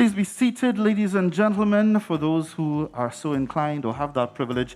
Please be seated, ladies and gentlemen, for those who are so inclined or have that privilege.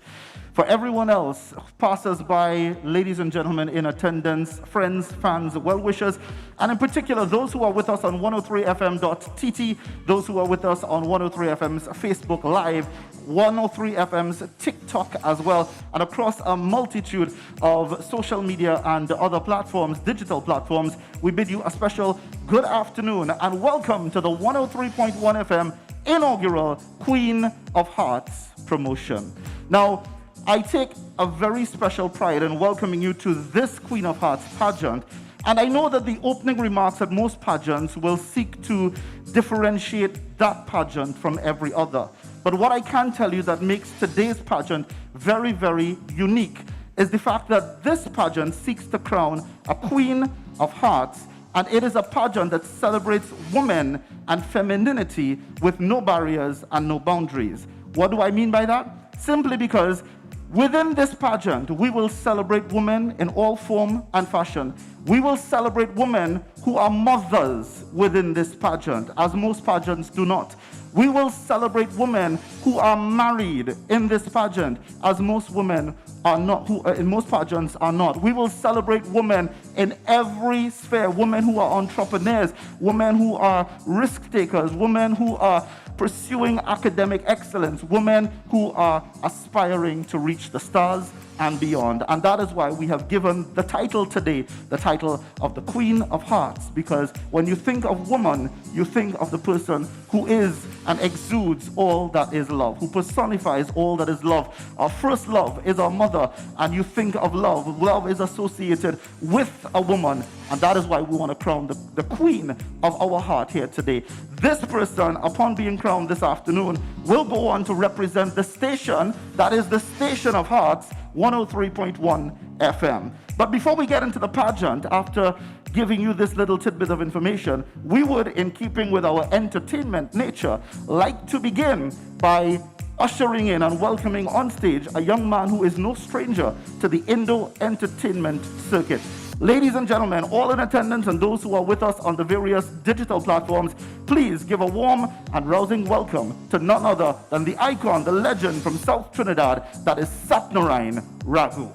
For everyone else, passers-by, ladies and gentlemen in attendance, friends, fans, well-wishers, and in particular, those who are with us on 103fm.tt, those who are with us on 103fm's Facebook Live, 103fm's TikTok as well, and across a multitude of social media and other platforms, digital platforms, we bid you a special good afternoon and welcome to the 103.1 FM inaugural Queen of Hearts promotion. Now, I take a very special pride in welcoming you to this Queen of Hearts pageant, and I know that the opening remarks at most pageants will seek to differentiate that pageant from every other. But what I can tell you that makes today's pageant very, very unique is the fact that this pageant seeks to crown a Queen of Hearts, and it is a pageant that celebrates women and femininity with no barriers and no boundaries. What do I mean by that? Simply because within this pageant, we will celebrate women in all form and fashion. We will celebrate women who are mothers within this pageant, as most pageants do not. We will celebrate women who are married in this pageant, as most women are not, who in most pageants are not. We will celebrate women in every sphere, women who are entrepreneurs, women who are risk takers, women who are pursuing academic excellence, women who are aspiring to reach the stars and beyond. And that is why we have given the title today, the title of the Queen of Hearts, because when you think of woman, you think of the person who is and exudes all that is love, who personifies all that is love. Our first love is our mother, and you think of love. Love is associated with a woman, and that is why we want to crown the queen of our heart here today. This person, upon being crowned this afternoon, will go on to represent the station that is the Station of Hearts, 103.1 FM. But before we get into the pageant, after giving you this little tidbit of information, we would, in keeping with our entertainment nature, like to begin by ushering in and welcoming on stage a young man who is no stranger to the Indo entertainment circuit. Ladies and gentlemen, all in attendance and those who are with us on the various digital platforms, please give a warm and rousing welcome to none other than the icon, the legend from South Trinidad, that is Satnarayan Raghu.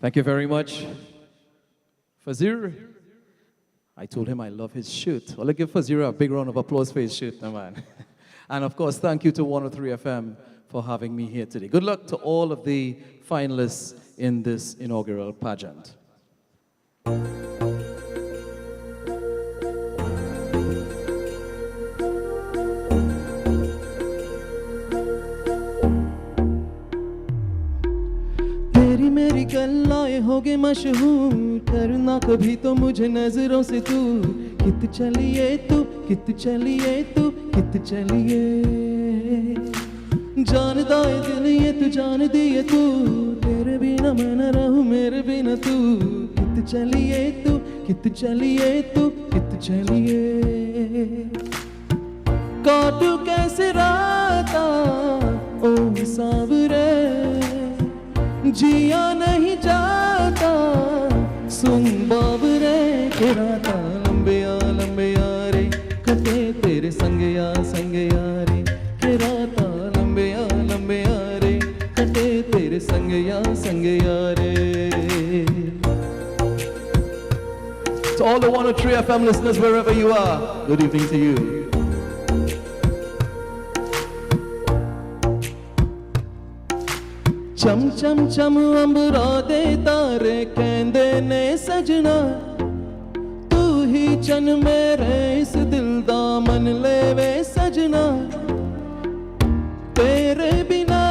Thank you very much, Fazir. I told him I love his shirt. Well, let's give Fazir a big round of applause for his shirt, man. And of course, thank you to 103 FM for having me here today. Good luck to all of the finalists in this inaugural pageant. तेरी मेरी गल्लाएं होगे मशहूर, करना कभी तो मुझे नजरों से दूर। कित चलिए तू, कित चलिए तू, कित चलिए, जानदा है दिल ये तू, जान दिए तू, तेरे बिना मैं न रहूं, मेरे बिना तू। कित चलिए तू, कित चलिए तू, कित चलिए, काटू कैसे राता ओ सावरे, जिया नहीं जाता सुन बाबरे, के राता लंबे यारे, कटे तेरे संग यारे, के राता लंबे यारे, कटे तेरे संग यारे. To all the 103 FM listeners, wherever you are, good evening to you. चम चम चम अंबरा दे तारे कहंदे ने सजना, तू ही चन मेरे इस दिल दा मन लेवे सजना, तेरे बिना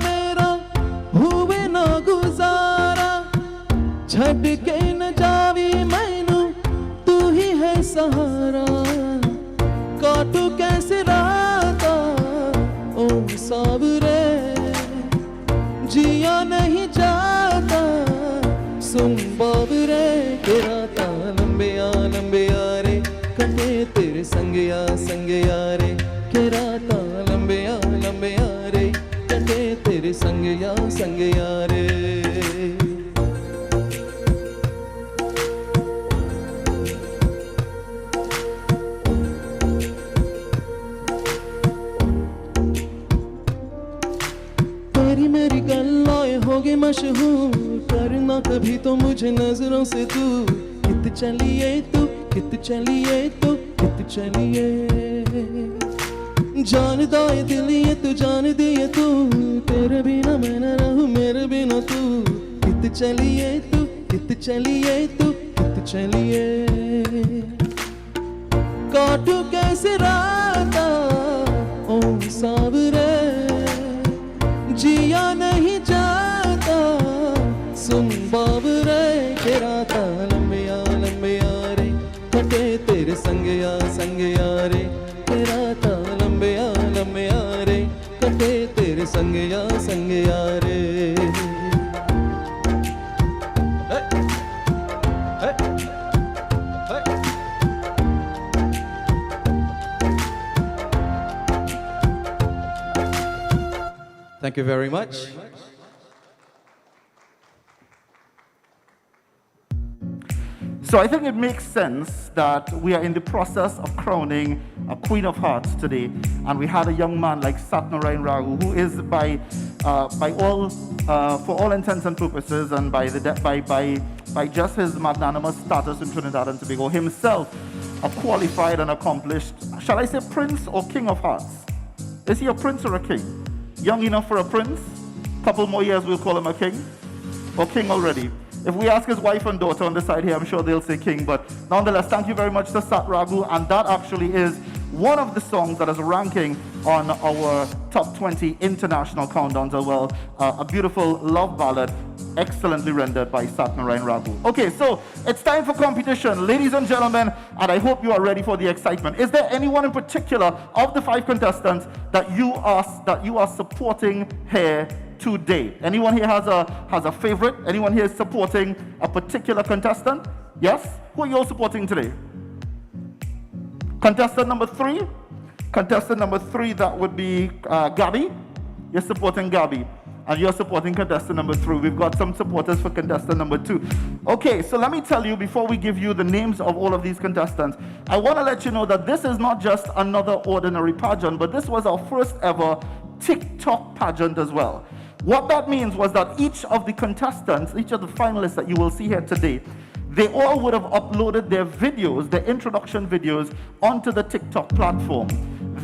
मेरा हुए ना गुजारा, छड़ के न जावी मैनू तू ही है सहारा, काटू कैसे राता ओ सावरे, जिया नहीं जाता सुन बाबरे, के राता लंबे यारे, कटे तेरे संग यारे, के राता लंबे यारे, कटे तेरे संग यारे. मशहूर करना कभी तो मुझे नजरों से दूर कित चलिए तू कित चलिए तू कित चलिए जानदा है दिल ये तू जान दिए तू तेरे बिना मैं न रहूं मेरे बिना तू कित चलिए तू कित चलिए तू कित चलिए काटू कैसे राता ओ सावरे जिया नहीं जाता सुन बाबरे के राता लंबे रे कटे तेरे संग या रे के राता लंबे रे कटे तेरे संग या रे Thank you very much. So I think it makes sense that we are in the process of crowning a Queen of Hearts today, and we had a young man like Satnarayan Raghu, who is for all intents and purposes, and by just his magnanimous status in Trinidad and Tobago, himself a qualified and accomplished, shall I say, Prince or King of Hearts? Is he a prince or a king? Young enough for a prince? Couple more years, we'll call him a king, or king already. If we ask his wife and daughter on the side here, I'm sure they'll say king, but nonetheless, thank you very much to Sat Raghu, and that actually is one of the songs that is ranking on our top 20 international countdowns as well. A beautiful love ballad, excellently rendered by Satnarayan Raghu. Okay, so it's time for competition, ladies and gentlemen, and I hope you are ready for the excitement. Is there anyone in particular of the 5 contestants that you are supporting here today? Anyone here has a favorite? Anyone here is supporting a particular contestant? Yes? Who are you all supporting today? Contestant number 3? Contestant number 3, that would be Gabby. You're supporting Gabby. And you're supporting contestant number 3. We've got some supporters for contestant number 2. Okay, so let me tell you, before we give you the names of all of these contestants, I want to let you know that this is not just another ordinary pageant, but this was our first ever TikTok pageant as well. What that means was that each of the contestants, each of the finalists that you will see here today, they all would have uploaded their videos, their introduction videos, onto the TikTok platform.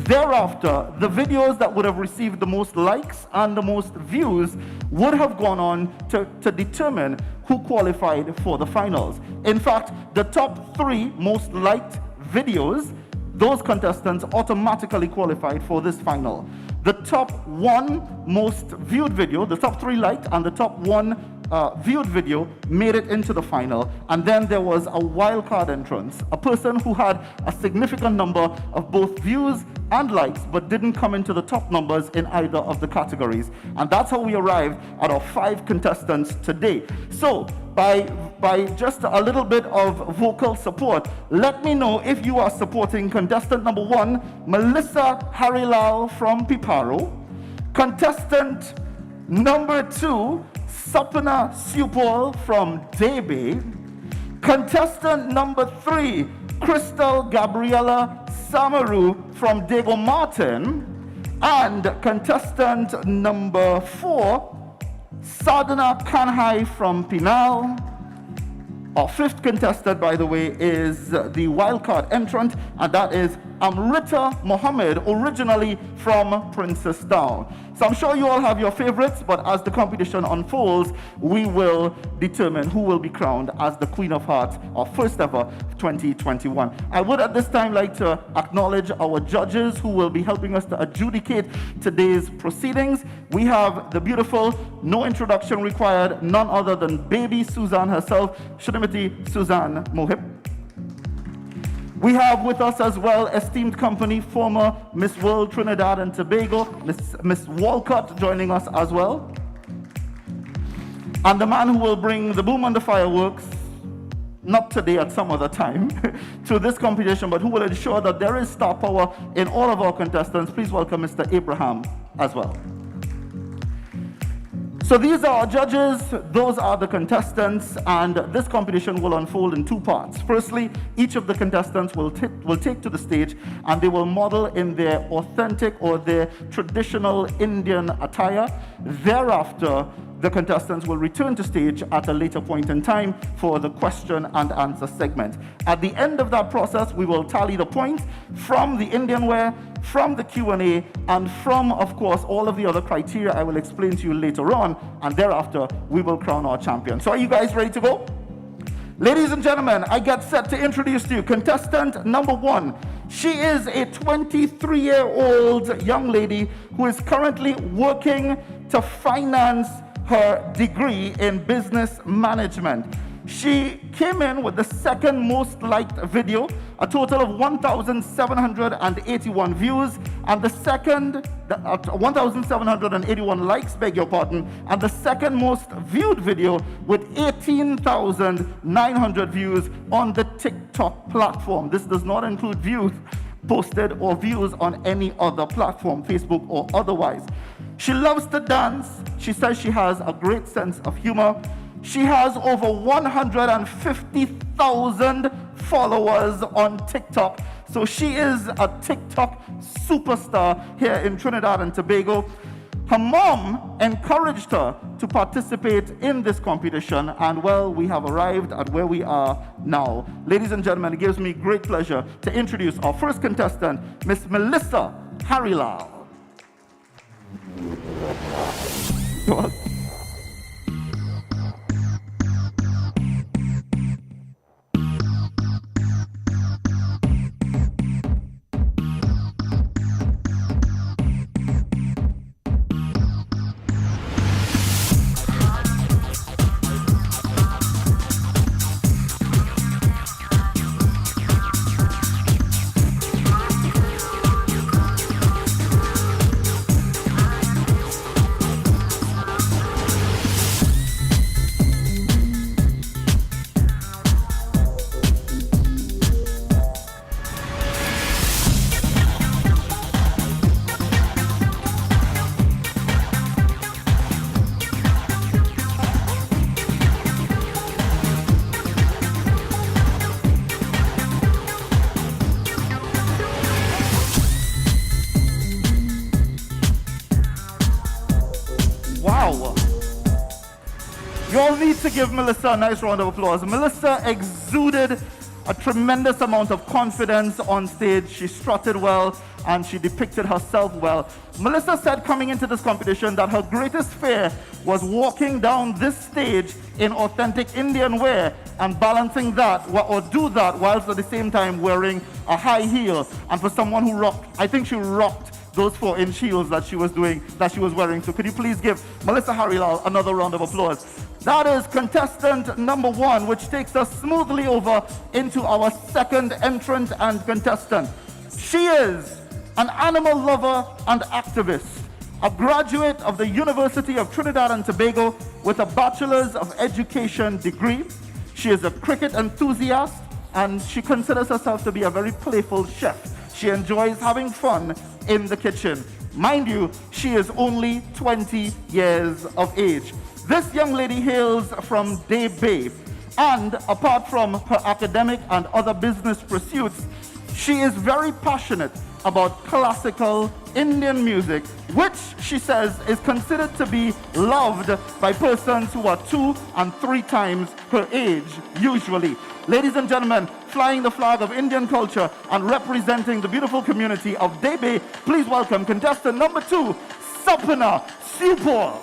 Thereafter, the videos that would have received the most likes and the most views would have gone on to determine who qualified for the finals. In fact, the top 3 most liked videos, those contestants automatically qualified for this final. The top 1 most viewed video, the top 3 liked, and the top 1 viewed video made it into the final. And then there was a wild card entrance, a person who had a significant number of both views and likes, but didn't come into the top numbers in either of the categories. And that's how we arrived at our 5 contestants today. So by just a little bit of vocal support, let me know if you are supporting contestant number 1, Melissa Harilal from Piparo, contestant number 2, Sapna Supol from Debe, contestant number 3, Crystal Gabriela Samaru from Diego Martin, and contestant number 4, Sadhana Kanhai from Pinal. Our 5th contestant, by the way, is the wildcard entrant, and that is Amrita Mohammed, originally from Princess Town. So I'm sure you all have your favorites, but as the competition unfolds, we will determine who will be crowned as the Queen of Hearts, our first ever 2021. I would at this time like to acknowledge our judges who will be helping us to adjudicate today's proceedings. We have the beautiful, no introduction required, none other than baby Suzanne herself, Shrimati Suzanne Mohib. We have with us as well esteemed company, former Miss World Trinidad and Tobago, Miss Walcott, joining us as well. And the man who will bring the boom and the fireworks, not today, at some other time, to this competition, but who will ensure that there is star power in all of our contestants. Please welcome Mr. Abraham as well. So these are our judges, those are the contestants, and this competition will unfold in two parts. Firstly, each of the contestants will take to the stage and they will model in their authentic or their traditional Indian attire. Thereafter, the contestants will return to stage at a later point in time for the question and answer segment. At the end of that process, we will tally the points from the Indian wear, from the Q&A, and from, of course, all of the other criteria I will explain to you later on, and thereafter, we will crown our champion. So are you guys ready to go? Ladies and gentlemen, I get set to introduce to you contestant number 1. She is a 23-year-old young lady who is currently working to finance her degree in business management. She came in with the second most liked video, a total of 1,781 views, and the second, 1,781 likes, beg your pardon, and the second most viewed video with 18,900 views on the TikTok platform. This does not include views posted or views on any other platform, Facebook or otherwise. She loves to dance. She says she has a great sense of humor. She has over 150,000 followers on TikTok. So she is a TikTok superstar here in Trinidad and Tobago. Her mom encouraged her to participate in this competition, and well, we have arrived at where we are now. Ladies and gentlemen, it gives me great pleasure to introduce our first contestant, Miss Melissa Harilal. Wow. You all need to give Melissa a nice round of applause. Melissa exuded a tremendous amount of confidence on stage. She strutted well and she depicted herself well. Melissa said coming into this competition that her greatest fear was walking down this stage in authentic Indian wear and balancing that or do that whilst at the same time wearing a high heel. And for someone who rocked, I think she rocked those 4-inch heels that she was wearing. So could you please give Melissa Harilal another round of applause? That is contestant number 1, which takes us smoothly over into our second entrant and contestant. She is an animal lover and activist, a graduate of the University of Trinidad and Tobago with a Bachelor's of Education degree. She is a cricket enthusiast and she considers herself to be a very playful chef. She enjoys having fun in the kitchen. Mind you, she is only 20 years of age. This young lady hails from Day Bay, and apart from her academic and other business pursuits, she is very passionate about classical Indian music, which she says is considered to be loved by persons who are 2 and 3 times her age, usually. Ladies and gentlemen, flying the flag of Indian culture and representing the beautiful community of Debe, please welcome contestant number 2, Sapna Supur.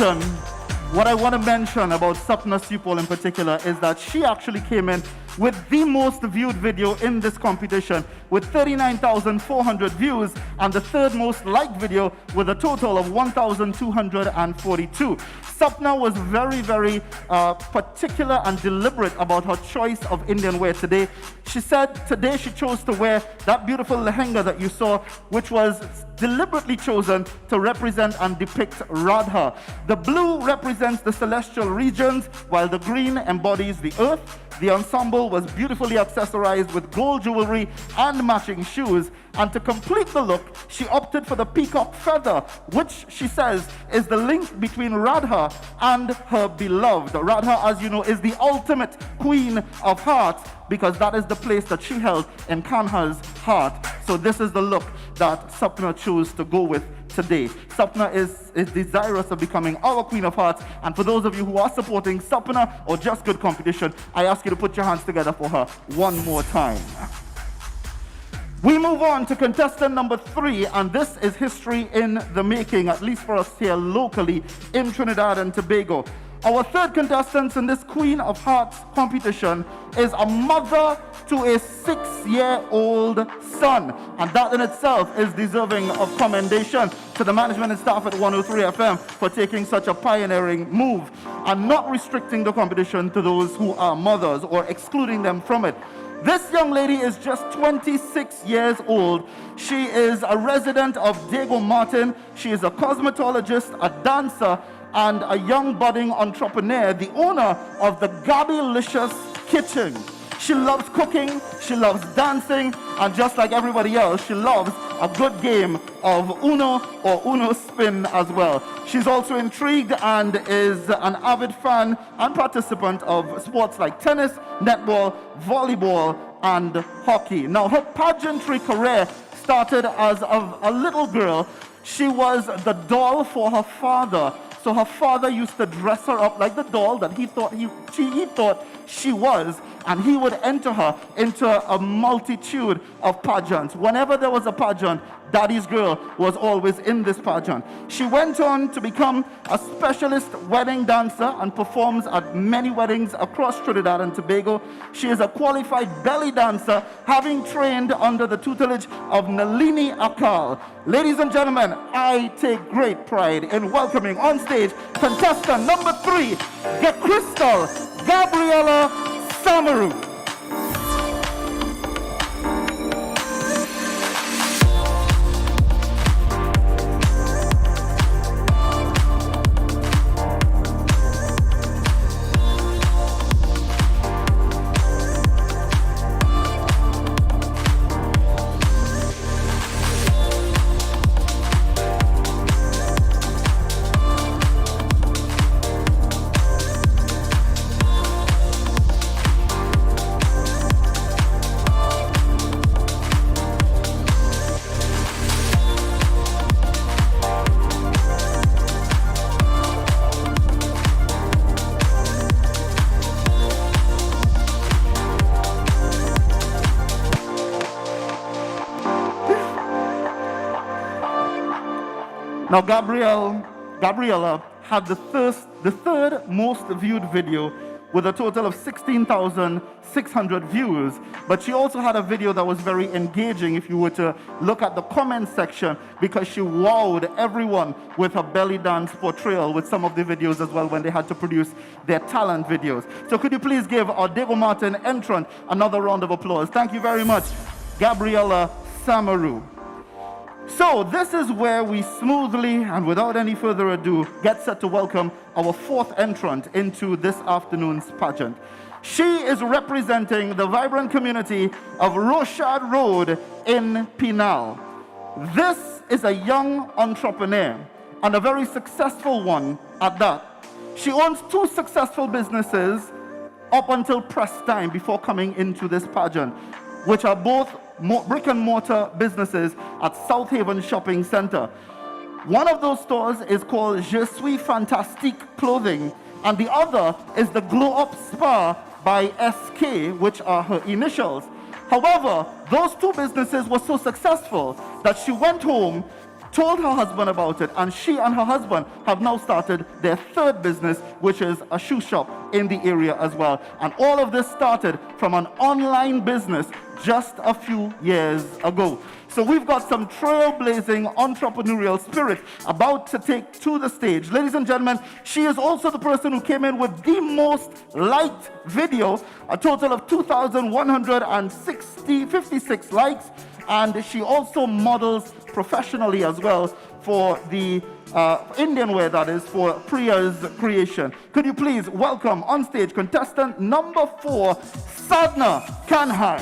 what I want to mention about Sapna Supol in particular is that she actually came in with the most viewed video in this competition with 39,400 views and the third most liked video with a total of 1,242. Sapna was very, very particular and deliberate about her choice of Indian wear today. She said today she chose to wear that beautiful lehenga that you saw, which was deliberately chosen to represent and depict Radha. The blue represents the celestial regions, while the green embodies the earth. The ensemble was beautifully accessorized with gold jewelry and matching shoes. And to complete the look, she opted for the peacock feather, which she says is the link between Radha and her beloved. Radha, as you know, is the ultimate queen of hearts because that is the place that she held in Kanha's heart. So this is the look that Sapna chose to go with today. Sapna is desirous of becoming our Queen of Hearts, and for those of you who are supporting Sapna or Just Good Competition, I ask you to put your hands together for her one more time. We move on to contestant number 3, and this is history in the making, at least for us here locally in Trinidad and Tobago. Our third contestant in this Queen of Hearts competition is a mother to a 6-year-old son, and that in itself is deserving of commendation to the management and staff at 103 FM for taking such a pioneering move and not restricting the competition to those who are mothers or excluding them from it. This young lady is just 26 years old. She is a resident of Diego Martin. She is a cosmetologist, a dancer, and a young budding entrepreneur, the owner of the Gabby-licious Kitchen. She loves cooking, she loves dancing, and just like everybody else, she loves a good game of Uno or Uno Spin as well. She's also intrigued and is an avid fan and participant of sports like tennis, netball, volleyball, and hockey. Now, her pageantry career started as a little girl. She was the doll for her father. So her father used to dress her up like the doll that he thought she was, and he would enter her into a multitude of pageants. Whenever there was a pageant, Daddy's girl was always in this pageant. She went on to become a specialist wedding dancer and performs at many weddings across Trinidad and Tobago. She is a qualified belly dancer, having trained under the tutelage of Nalini Akal. Ladies and gentlemen, I take great pride in welcoming on stage contestant number 3, Get Crystal Gabriela Samaru. Now, Gabriela had the third most viewed video with a total of 16,600 views. But she also had a video that was very engaging if you were to look at the comment section, because she wowed everyone with her belly dance portrayal with some of the videos as well when they had to produce their talent videos. So could you please give our Diego Martin entrant another round of applause? Thank you very much, Gabriela Samaru. So this is where we smoothly and without any further ado get set to welcome our fourth entrant into this afternoon's pageant. She is representing the vibrant community of Rochard Road in Pinal. This is a young entrepreneur and a very successful one at that. She owns 2 successful businesses up until press time before coming into this pageant, which are both brick and mortar businesses at South Haven Shopping Center. One of those stores is called Je Suis Fantastique Clothing, and the other is the Glow Up Spa by SK, which are her initials. However, those 2 businesses were so successful that she went home told her husband about it, and she and her husband have now started their third business, which is a shoe shop in the area as well. And all of this started from an online business just a few years ago. So we've got some trailblazing entrepreneurial spirit about to take to the stage. Ladies and gentlemen, she is also the person who came in with the most liked video, a total of 2,156 likes, and she also models professionally as well for the Indian wear, that is, for Priya's creation. Could you please welcome on stage contestant number 4, Sadhna Kanhai.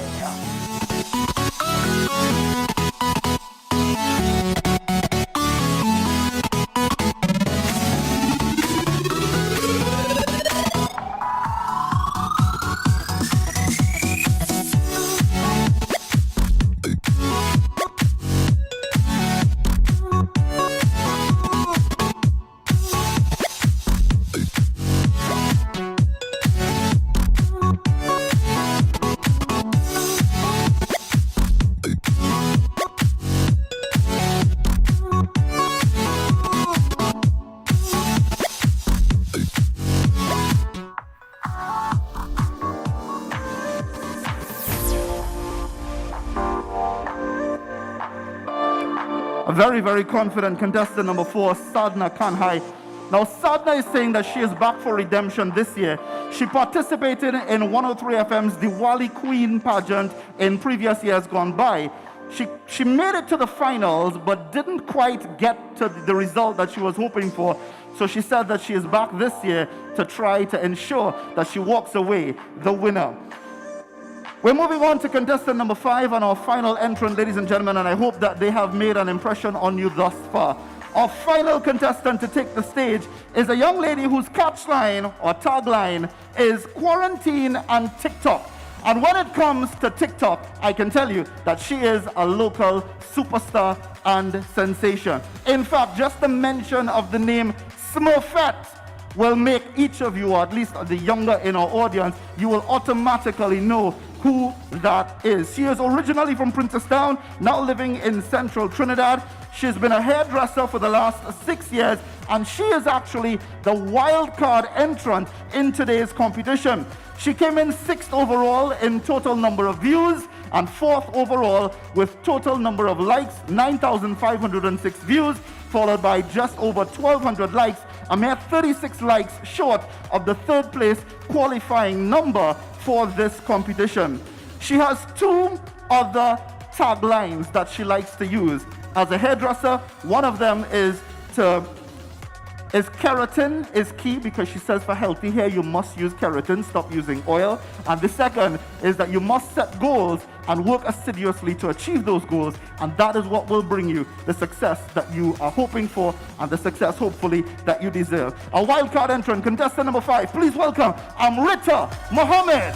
A very, very confident contestant number 4, Sadhna Kanhai. Now, Sadhna is saying that she is back for redemption this year. She participated in 103 FM's Diwali Queen pageant in previous years gone by. She made it to the finals, but didn't quite get to the result that she was hoping for. So she said that she is back this year to try to ensure that she walks away the winner. We're moving on to contestant number 5 and our final entrant, ladies and gentlemen, and I hope that they have made an impression on you thus far. Our final contestant to take the stage is a young lady whose catchline or tagline is quarantine and TikTok. And when it comes to TikTok, I can tell you that she is a local superstar and sensation. In fact, just the mention of the name Smurfette will make each of you, or at least the younger in our audience, you will automatically know who that is. She is originally from Princestown, now living in central Trinidad. She's been a hairdresser for the last 6 years, and she is actually the wild card entrant in today's competition. She came in 6th overall in total number of views and 4th overall with total number of likes, 9,506 views, followed by just over 1,200 likes, a mere 36 likes short of the 3rd place qualifying number for this competition. She has 2 other taglines that she likes to use as a hairdresser. One of them is keratin is key, because she says for healthy hair you must use keratin, stop using oil. And the second is that you must set goals and work assiduously to achieve those goals, and that is what will bring you the success that you are hoping for and the success hopefully that you deserve. Our wildcard entrant, contestant number 5, please welcome Amrita Mohammed.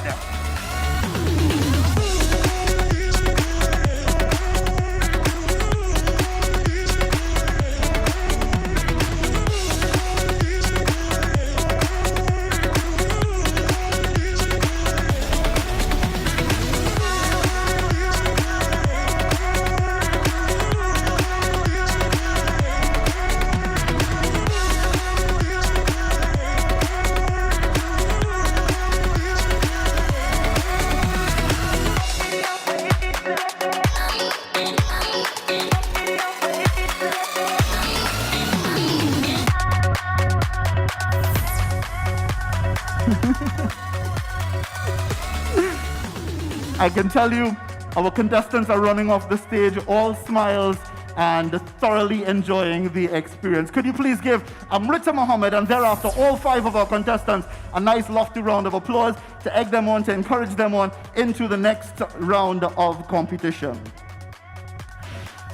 I can tell you, our contestants are running off the stage, all smiles and thoroughly enjoying the experience. Could you please give Amrita Mohammed and thereafter all 5 of our contestants a nice lofty round of applause to egg them on, to encourage them on into the next round of competition.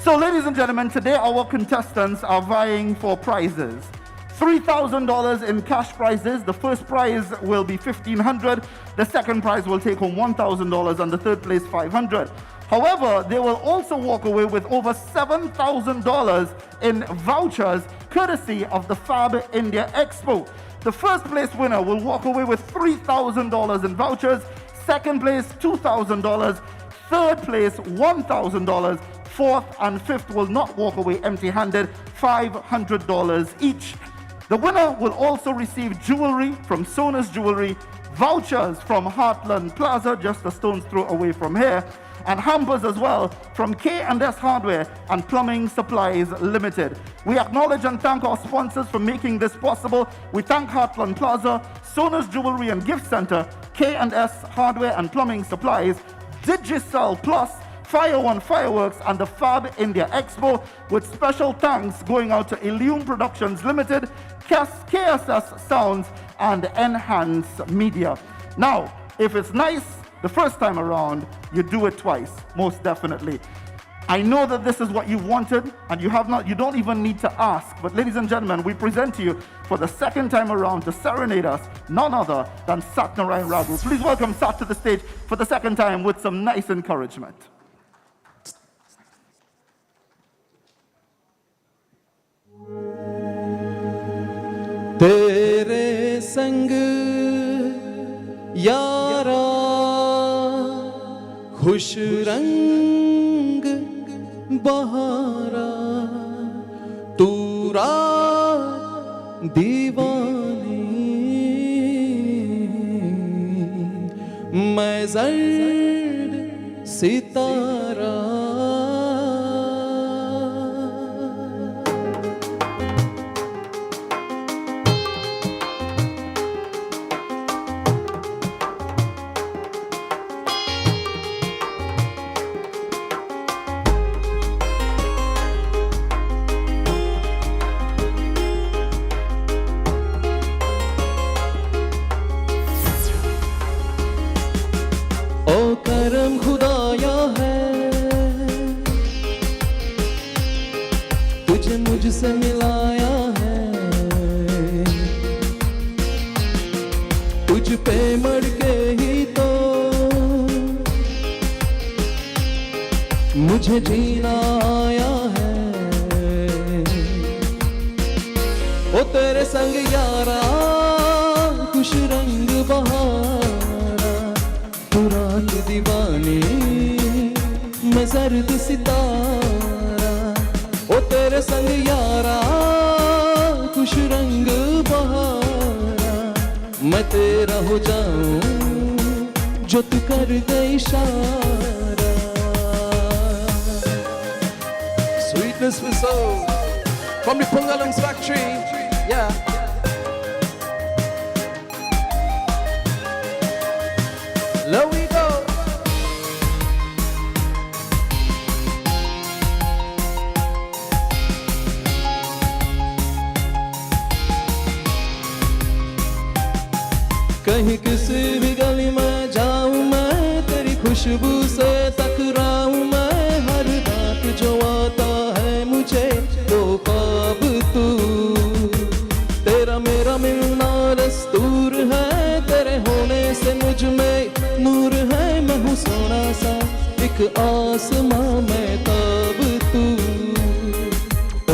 So ladies and gentlemen, today our contestants are vying for prizes. $3,000 in cash prizes. The first prize will be $1,500. The second prize will take home $1,000 and the third place $500. However, they will also walk away with over $7,000 in vouchers courtesy of the Fab India Expo. The first place winner will walk away with $3,000 in vouchers. Second place, $2,000. Third place, $1,000. fourth and fifth will not walk away empty-handed, $500 each. The winner will also receive jewelry from Sona's Jewelry, vouchers from Heartland Plaza, just a stone's throw away from here, and hampers as well from K&S Hardware and Plumbing Supplies Limited. We acknowledge and thank our sponsors for making this possible. We thank Heartland Plaza, Sona's Jewelry and Gift Center, K&S Hardware and Plumbing Supplies, Digicel Plus, Fire One Fireworks, and the Fab India Expo, with special thanks going out to Illume Productions Limited, KSS Sounds, and Enhance Media. Now, if it's nice the first time around, you do it twice, most definitely. I know that this is what you wanted, and you don't even need to ask. But ladies and gentlemen, we present to you for the second time around to serenade us, none other than Satnarayan Raghu. Please welcome Sat to the stage for the second time with some nice encouragement. तेरे संग यारा खुश रंग बहारा तू रात दीवानी मैं जर्द सितारा करम खुदाया है तुझे मुझसे मिलाया है तुझ पे मर के ही तो मुझे जीना आया है ओ तेरे संग यारा खुश रंग बहारा तू रात दीवानी मैं जर्द सितारा ओ तेरे संग यारा खुश रंग बहारा मैं तेरा हो जाऊं जो तू कर दे इशारा Sweetness for soul from the Pungalang's factory. Yeah. There we go. कहीं किसी भी गली में जाऊं मैं तेरी खुशबू से टकराऊं मैं हर रात जो आता है मुझे तो ख्वाब तू तेरा मेरा मिलना दस्तूर है तेरे होने से मुझ में नूर है मैं हूँ सोना सा एक आसमां में ताब तू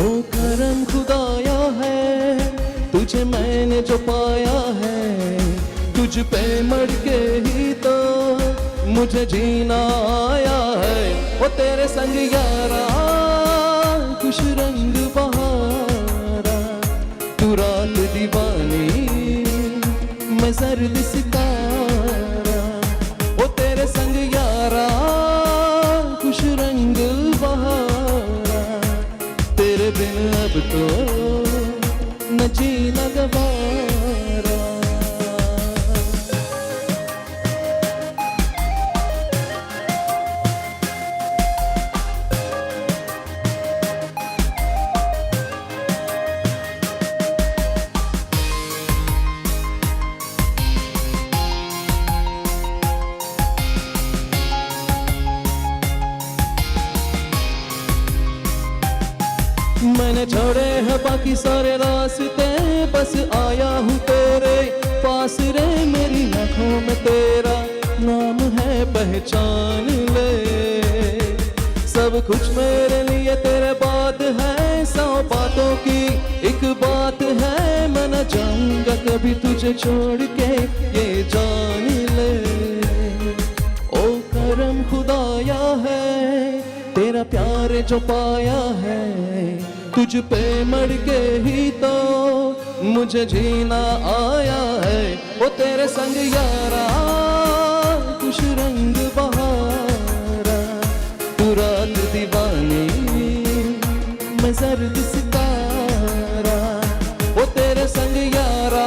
ओ करम खुदाया है तुझे मैंने जो पाया है तुझ पे मर के ही तो मुझे जीना आया है वो तेरे संग यारा खुश रंग बहारा तू रात दीवानी मैं जर्द सितारा वो तेरे संग यारा खुश रंग बहारा तेरे बिन अब तो न जीना गवारा मैंने छोड़े हैं बाकी सारे रास्ते बस आया हूँ तेरे पास रे मेरी आँखों में तेरा नाम है पहचान ले सब कुछ मेरे लिए तेरे बात है 100 बातों की एक बात है मैं न जाऊंगा कभी तुझे छोड़ के ये जान ले ओ करम खुदाया है तेरा प्यार जो पाया है तुझ पे मर के ही तो मुझे जीना आया है वो तेरे संग यारा खुश रंग बहारा तू रात दीवानी मैं जर्द सितारा वो तेरे संग यारा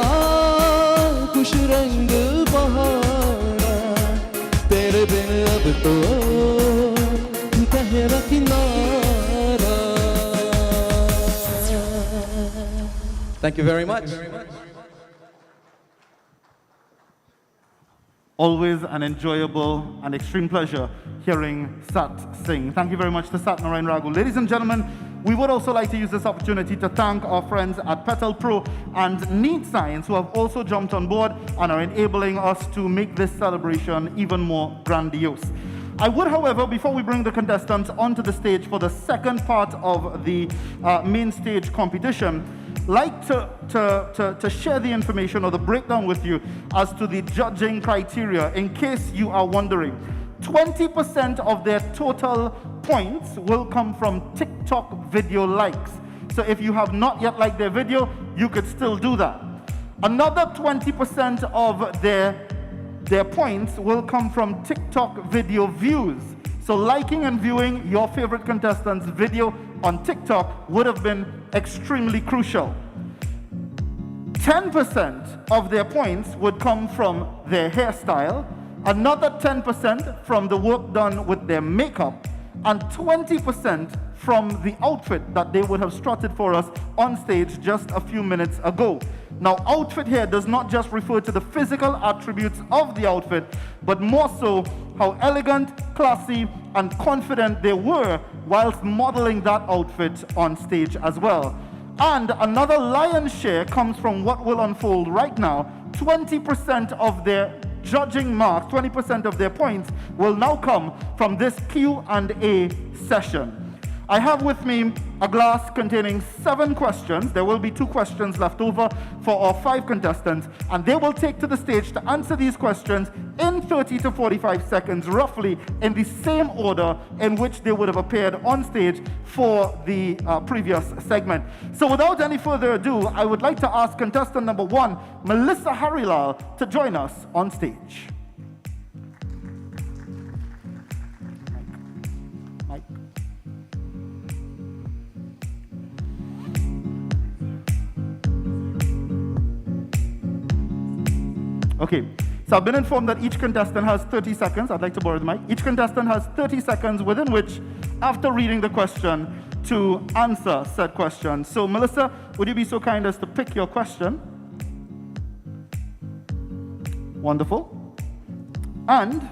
खुश रंग बहारा तेरे बिन अब तो गहरा किनारा. Thank you very much. Always an enjoyable and extreme pleasure hearing Sat sing. Thank you very much to Sat Narayan Raghu. Ladies and gentlemen, we would also like to use this opportunity to thank our friends at Petal Pro and Neat Science who have also jumped on board and are enabling us to make this celebration even more grandiose. I would, however, before we bring the contestants onto the stage for the second part of the main stage competition, like to share the information or the breakdown with you as to the judging criteria in case you are wondering. 20% of their total points will come from TikTok video likes. So if you have not yet liked their video, you could still do that. Another 20% of their points will come from TikTok video views. So liking and viewing your favorite contestant's video on TikTok would have been extremely crucial. 10% of their points would come from their hairstyle, another 10% from the work done with their makeup, and 20% from the outfit that they would have strutted for us on stage just a few minutes ago. Now, outfit here does not just refer to the physical attributes of the outfit, but more so how elegant, classy, and confident they were whilst modeling that outfit on stage as well. And another lion's share comes from what will unfold right now. 20% of their judging mark, 20% of their points will now come from this Q&A session. I have with me a glass containing 7 questions. There will be 2 questions left over for our 5 contestants, and they will take to the stage to answer these questions in 30 to 45 seconds, roughly in the same order in which they would have appeared on stage for the previous segment. So without any further ado, I would like to ask contestant number 1, Melissa Harilal, to join us on stage. Okay, so I've been informed that each contestant has 30 seconds. I'd like to borrow the mic. Each contestant has 30 seconds within which, after reading the question, to answer said question. So Melissa, would you be so kind as to pick your question? Wonderful. And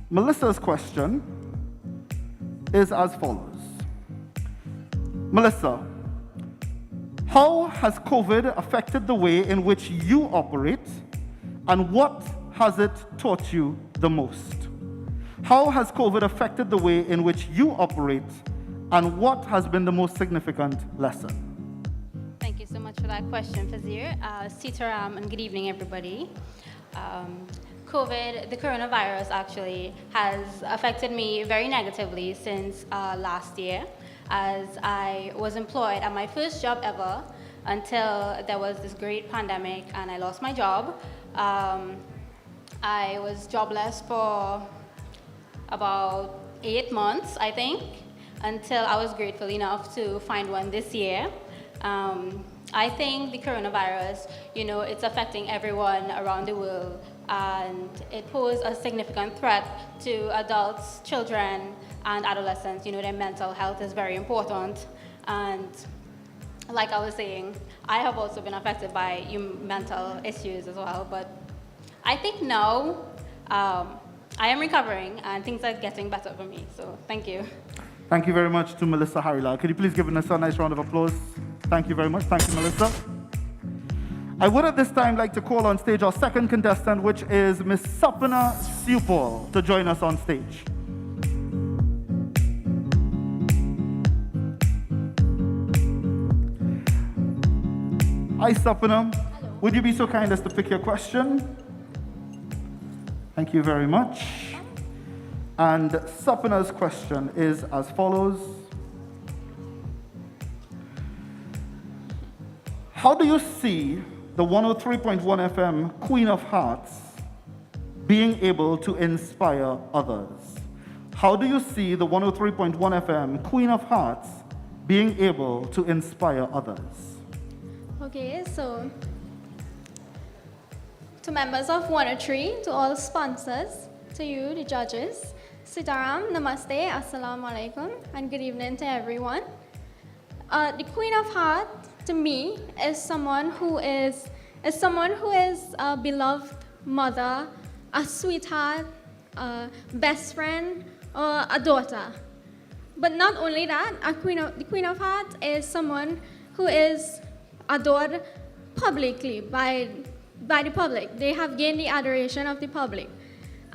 Melissa's question is as follows. Melissa, how has COVID affected the way in which you operate? And what has it taught you the most? How has COVID affected the way in which you operate? And what has been the most significant lesson? Thank you so much for that question, Fazir. Sitaram, and good evening, everybody. COVID, the coronavirus actually, has affected me very negatively since last year, as I was employed at my first job ever until there was this great pandemic and I lost my job. I was jobless for about 8 months, I think, until I was grateful enough to find one this year. I think the coronavirus, it's affecting everyone around the world, and it poses a significant threat to adults, children, and adolescents. Their mental health is very important. And like I was saying, I have also been affected by mental issues as well, but I think now I am recovering and things are getting better for me, so thank you. Thank you very much to Melissa Harilal. Could you please give us a nice round of applause? Thank you very much. Thank you, Melissa. I would at this time like to call on stage our second contestant, which is Miss Sapna Supal, to join us on stage. Hi, Sapna. Hello. Would you be so kind as to pick your question? Thank you very much. And Sapna's question is as follows. How do you see the 103.1 FM Queen of Hearts being able to inspire others? How do you see the 103.1 FM Queen of Hearts being able to inspire others? Okay, so to members of 103, to all sponsors, to you, the judges, Sitaram, Namaste, Assalamu Alaikum, and good evening to everyone. The Queen of Hearts, to me, is someone who is a beloved mother, a sweetheart, a best friend, or a daughter. But not only that, the Queen of Hearts is someone who is adored publicly by the public. They have gained the adoration of the public.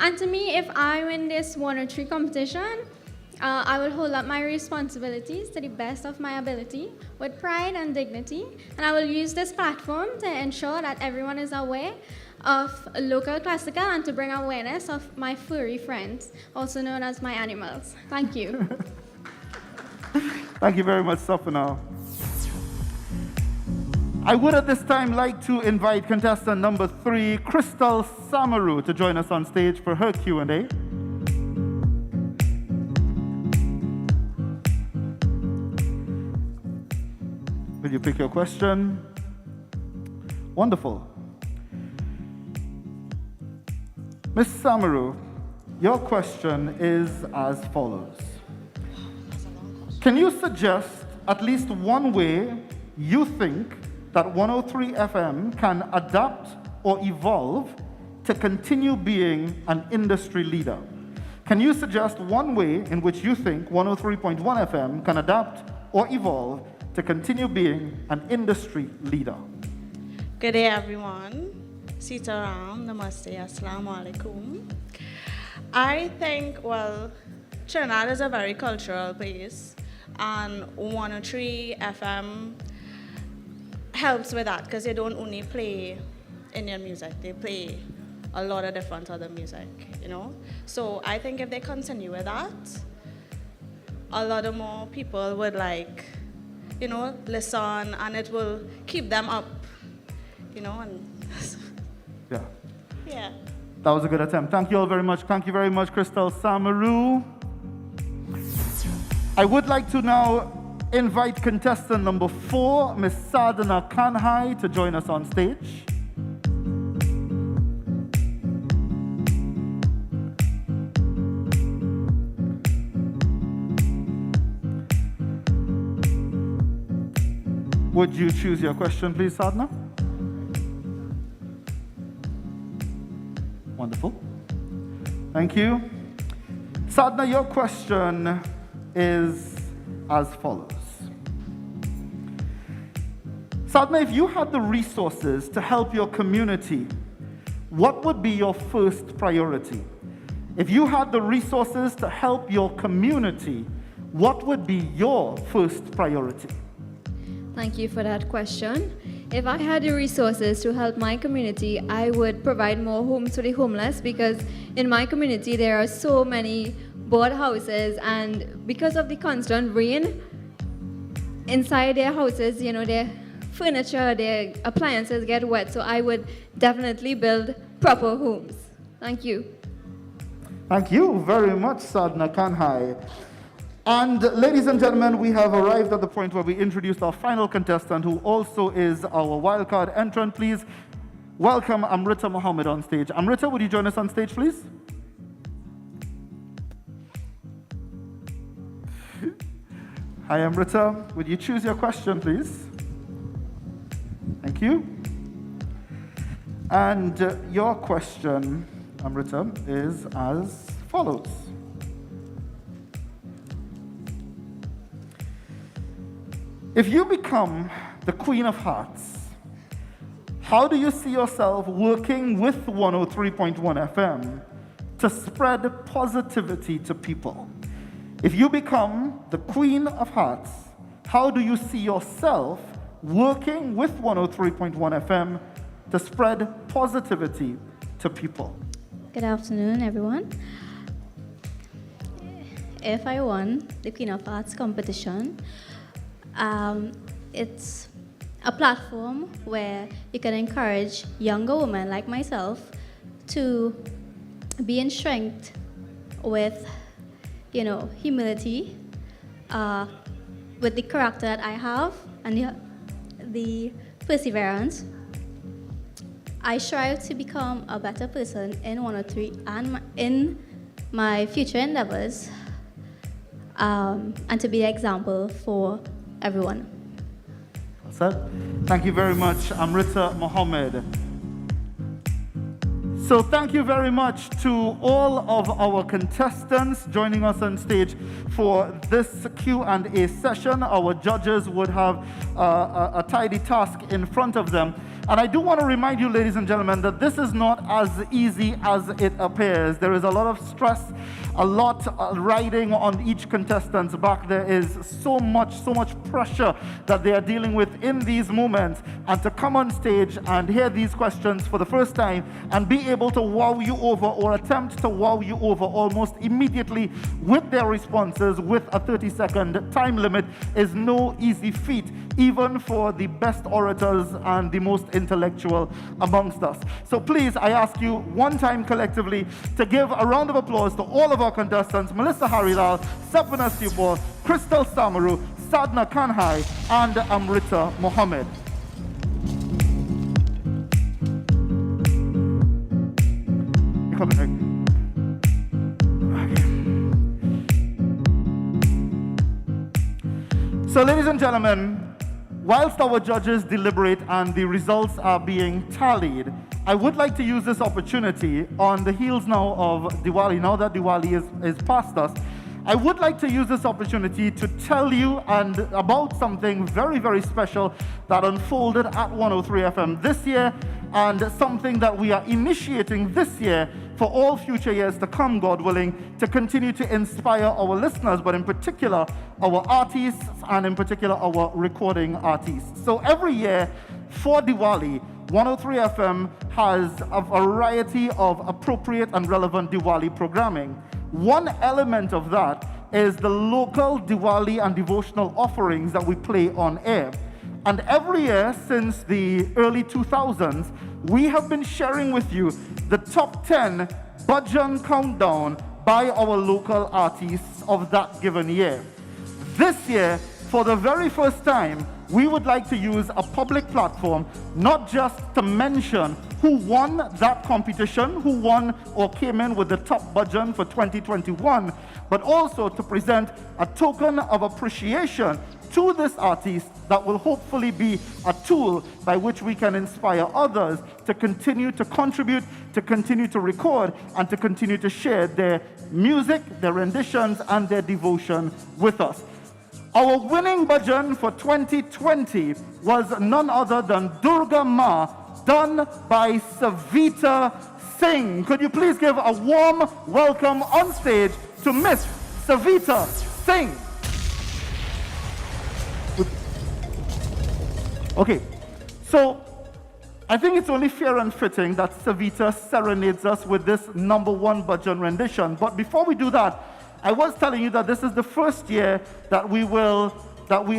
And to me, if I win this 103 competition, I will hold up my responsibilities to the best of my ability with pride and dignity. And I will use this platform to ensure that everyone is aware of local classical and to bring awareness of my furry friends, also known as my animals. Thank you. Thank you very much, Sapna. I would at this time like to invite contestant number 3, Crystal Samaru, to join us on stage for her Q&A. Will you pick your question? Wonderful. Ms. Samaru, your question is as follows. Can you suggest at least one way you think that 103 FM can adapt or evolve to continue being an industry leader? Can you suggest one way in which you think 103.1 FM can adapt or evolve to continue being an industry leader? Good day, everyone. Sitaram, Namaste, Assalamu Alaikum. I think, well, Trinidad is a very cultural place, and 103 FM helps with that because they don't only play Indian music, they play a lot of different other music, you know? So I think if they continue with that, a lot of more people would listen, and it will keep them up, and Yeah. yeah. That was a good attempt. Thank you all very much. Thank you very much, Crystal Samaru. I would like to now invite contestant number 4, Ms. Sadhana Kanhai, to join us on stage. Would you choose your question, please, Sadhana? Wonderful. Thank you. Sadhana, your question is as follows. Sadhana, if you had the resources to help your community, what would be your first priority? If you had the resources to help your community, what would be your first priority? Thank you for that question. If I had the resources to help my community, I would provide more homes for the homeless, because in my community there are so many board houses, and because of the constant rain, inside their houses, their furniture, their appliances get wet. So I would definitely build proper homes. Thank you. Thank you very much, Sadhana Kanhai. And ladies and gentlemen, we have arrived at the point where we introduce our final contestant, who also is our wildcard entrant. Please welcome Amrita Mohammed on stage. Amrita, would you join us on stage, please? Hi, Amrita. Would you choose your question, please? Thank you. And your question, Amrita, is as follows. If you become the Queen of Hearts, how do you see yourself working with 103.1 FM to spread positivity to people? If you become the Queen of Hearts, how do you see yourself working with 103.1 FM to spread positivity to people? Good afternoon, everyone. if I won the Queen of Arts competition. It's a platform where you can encourage younger women like myself to be in strength with, humility, with the character that I have and the perseverance. I strive to become a better person in 103 and in my future endeavors, and to be an example for everyone. Thank you very much, Amrita Mohammed. So thank you very much to all of our contestants joining us on stage for this Q&A session. Our judges would have a tidy task in front of them. And I do want to remind you, ladies and gentlemen, that this is not as easy as it appears. There is a lot of stress, a lot riding on each contestant's back. There is so much pressure that they are dealing with in these moments. And to come on stage and hear these questions for the first time and be able to wow you over or attempt to wow you over almost immediately with their responses with a 30-second time limit is no easy feat, even for the best orators and the most intellectual amongst us. So please, I ask you one time collectively to give a round of applause to all of our contestants: Melissa Harilal, Sapna Stupor, Crystal Samaru, Sadna Kanhai, and Amrita Mohammed. You're coming, okay. So ladies and gentlemen, whilst our judges deliberate and the results are being tallied, I would like to use this opportunity on the heels now of Diwali, now that Diwali is past us. I would like to use this opportunity to tell you about something very, very special that unfolded at 103 FM this year, and something that we are initiating this year for all future years to come, God willing, to continue to inspire our listeners, but in particular our artists, and in particular our recording artists. So every year for Diwali, 103 FM has a variety of appropriate and relevant Diwali programming. One element of that is the local Diwali and devotional offerings that we play on air. And every year since the early 2000s, we have been sharing with you the top 10 Pageant countdown by our local artists of that given year. This year, for the very first time, we would like to use a public platform not just to mention who won that competition, who won or came in with the top Pageant for 2021, but also to present a token of appreciation to this artist that will hopefully be a tool by which we can inspire others to continue to contribute, to continue to record, and to continue to share their music, their renditions, and their devotion with us. Our winning bhajan for 2020 was none other than Durga Ma, done by Savita Singh. Could you please give a warm welcome on stage to Miss Savita Singh? Okay, so I think it's only fair and fitting that Savita serenades us with this #1 bhajan rendition. But before we do that, I was telling you that this is the first year that we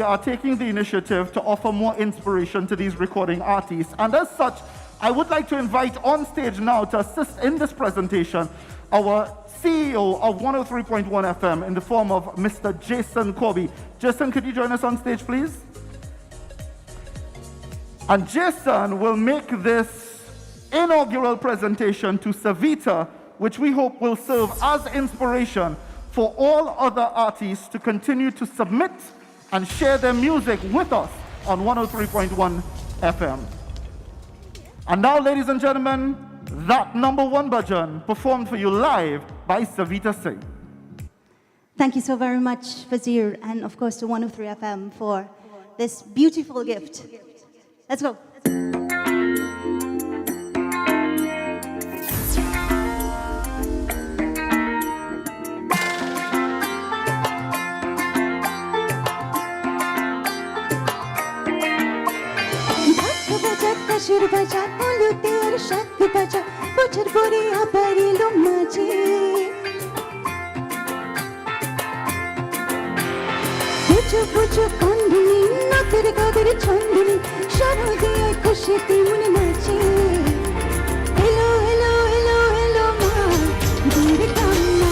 are taking the initiative to offer more inspiration to these recording artists. And as such, I would like to invite on stage now to assist in this presentation our CEO of 103.1 FM in the form of Mr. Jason Corby. Jason, could you join us on stage, please? And Jason will make this inaugural presentation to Savita, which we hope will serve as inspiration for all other artists to continue to submit and share their music with us on 103.1 FM. And now, ladies and gentlemen, that #1 bhajan performed for you live by Savita Singh. Thank you so very much, Fazir, and of course to 103 FM for this beautiful gift. Let's go. Shur baja bolu ter shak baja bujur boriya bari lo maji পুচু পুচু কান্দুনি নাকের কাদের ছন্দুনি শারদিয়ে খুশিতে মনে নাচে hello hello hello hello মা দূরে কান্না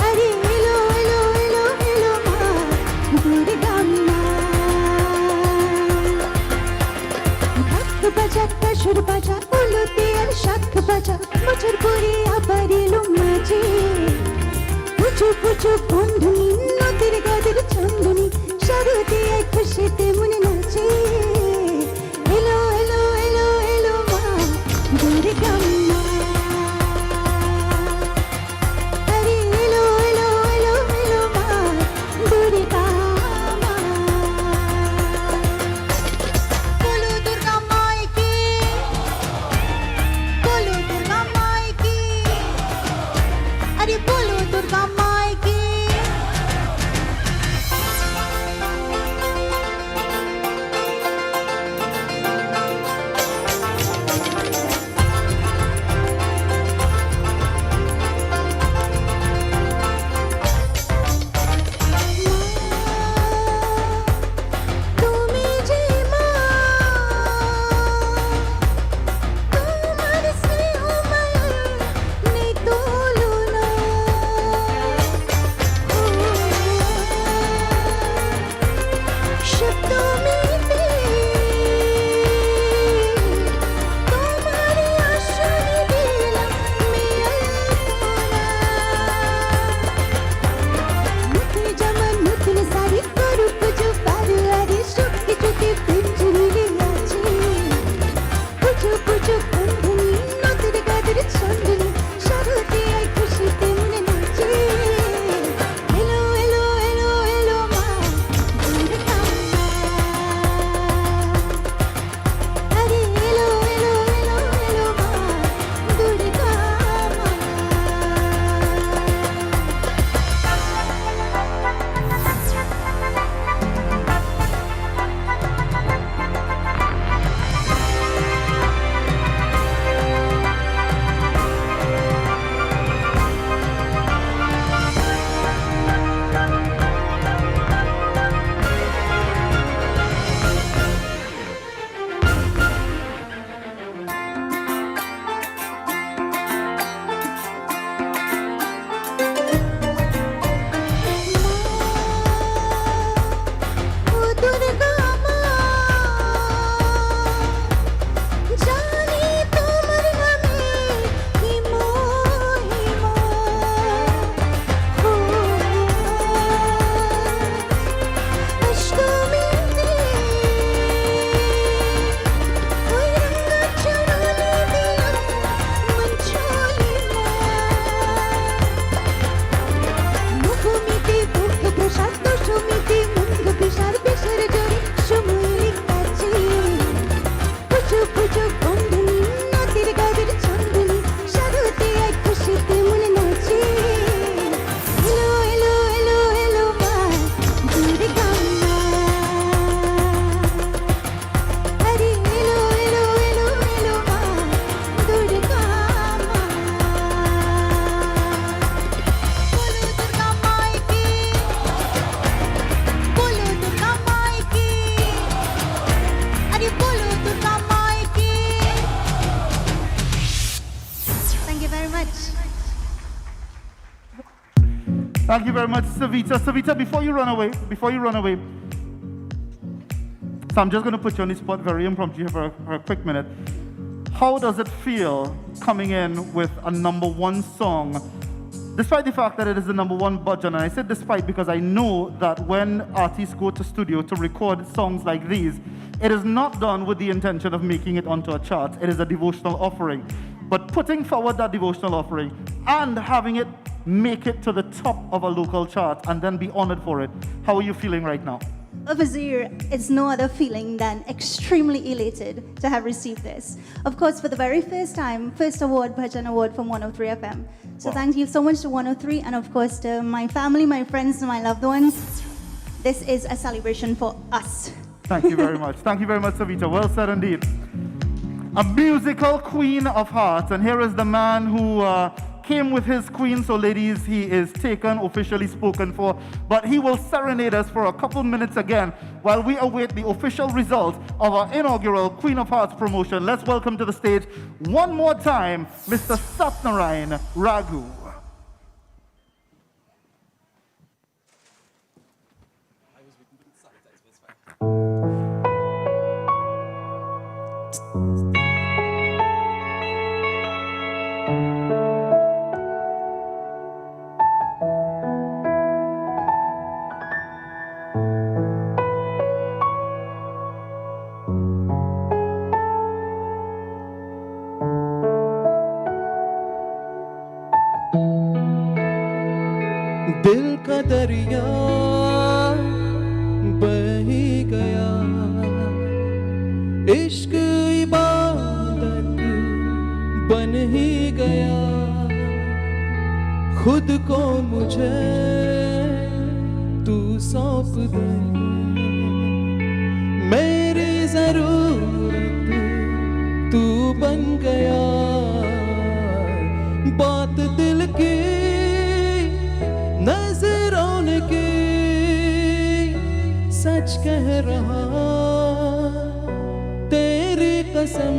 আরে hello hello hello hello মা দূরে কান্না ঢাক বাজা কাসুর বাজা উলুতে আর শাখ বাজা বছর পরে আবার এলো মাঝে পুচু পুচু বন্ধুনি নদীর গাদের চন্দনী শারদিয়ে খুশিতে মনে নাচে হেলো হেলো হেলো হেলো মা দূরে কান্না আরে হেলো হেলো হেলো হেলো মা দূরে কান্না বলো দুর্গা মাইকে বলো দুর্গা মাইকে আরে বলো দুর্গা মাইকে তুমি যে মা তোমার স্নেহ মায়ার নেই তুলনা শব্দ মিলে তোমারই আসনে দিলাম নতুন জামা নতুন শাড়ি করু পুজো পারু আরে সব কিছুতে পিঞ্জুরি আছে পুজো পুজো বন্ধুনি নতুন গাদের ছন্দনি শারদিয়ে খুশিতে মনে নাচে হেলো হেলো হেলো হেলো মা দূরে কান্না আরে হেলো হেলো হেলো হেলো মা দূরে কান্না ও দুর্গা মা জানি তোমার নামে কি মহিমা অষ্টমীতে ওই রঙা চরণে দিলাম মঞ্চলিমা নবমীতে দুঃখ প্রসাদ দশমীতে মুঙ্গ বিশার বিশার জোরে সময় কাছে পুজো পুজো বন্ধুনি নদীর গাদের চন্দনী শারদিয়ে খুশিতে মনে নাচে হেলো হেলো হেলো হেলো মা দূরে কান্না আরে হেলো হেলো হেলো হেলো মা দূরে কান্না বলো দুর্গা মাইকে বলো দুর্গা মাইকে আরে বলো দুর্গা মাইকে Thank you very much. Thank you very much, Savita. Savita, before you run away, so I'm just going to put you on the spot very impromptu here for a quick minute. How does it feel coming in with a #1 song, despite the fact that it is the #1 budget? And I said despite because I know that when artists go to studio to record songs like these, it is not done with the intention of making it onto a chart. It is a devotional offering. But putting forward that devotional offering and having it make it to the top of a local chart and then be honored for it, how are you feeling right now? Wazir, it's no other feeling than extremely elated to have received this. Of course, for the very first time, first award, Bhajan Award from 103 FM. So Wow. thank you so much to 103 and of course to my family, my friends, and my loved ones. This is a celebration for us. Thank you very much. Thank you very much, Savita. Well said indeed. A musical queen of hearts. And here is the man who came with his queen, so ladies, he is taken, officially spoken for, but he will serenade us for a couple minutes again while we await the official result of our inaugural Queen of Hearts promotion. Let's welcome to the stage one more time, Mr. Satnarayan Raghu. दिल का दरिया बह ही गया, इश्क इबादत बन ही गया, खुद को मुझे तू सौंप दे, मेरी जरूरत तू बन गया, बात दिल की नजरों की सच कह रहा, तेरी कसम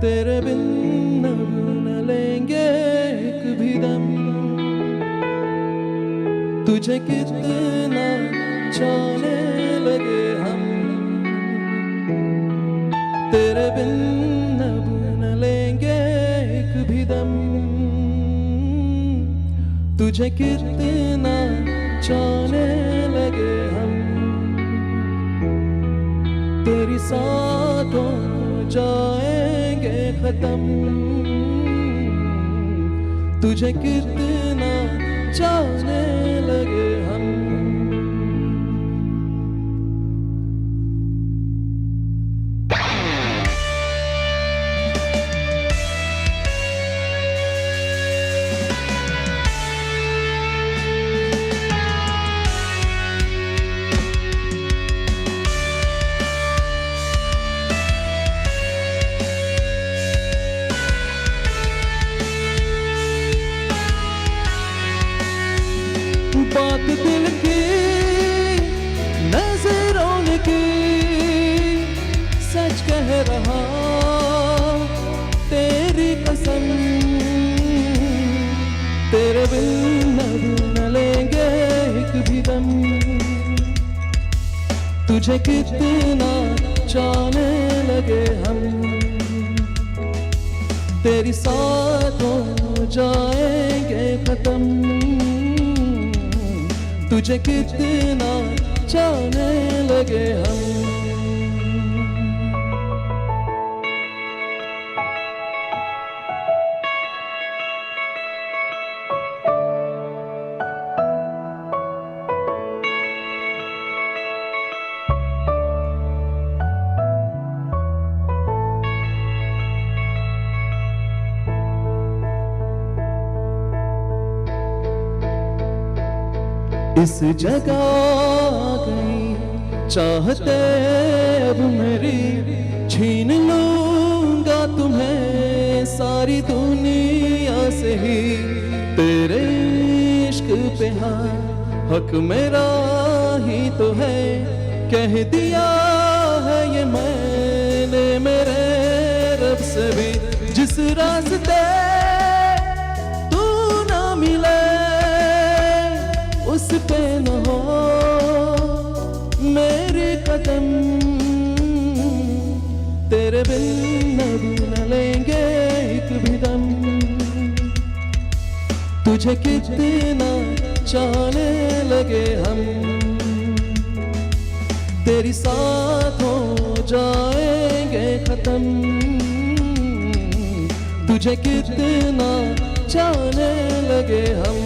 तेरे बिन अब न लेंगे एक भी दम, तुझे कितना चाहने लगे हम, तेरे बिन अब न लेंगे एक भी दम, तुझे कितना चाहने लगे हम, तेरी साथ हो जाएंगे खत्म, तुझे कितना चाहने लगे हम। बात दिल की नजरों की सच कह रहा, तेरी कसम तेरे बिन अब न लेंगे एक भी दम, तुझे कितना चाहने लगे हम, तेरी साथ हो जाएंगे खत्म, तुझे कितना चाहने लगे हम। इस जगह गई चाहते अब मेरी, छीन लूंगा तुम्हें सारी दुनिया से ही, तेरे इश्क पे हाँ हक मेरा ही तो है, कह दिया है ये मैंने मेरे रब से भी, जिस रास्ते तू ना मिले उस पे न हो मेरे कदम, तेरे बिन अब न लेंगे एक भी दम, तुझे कितना चाहने लगे हम, तेरी साथ हो जाएंगे खत्म, तुझे कितना चाहने लगे हम।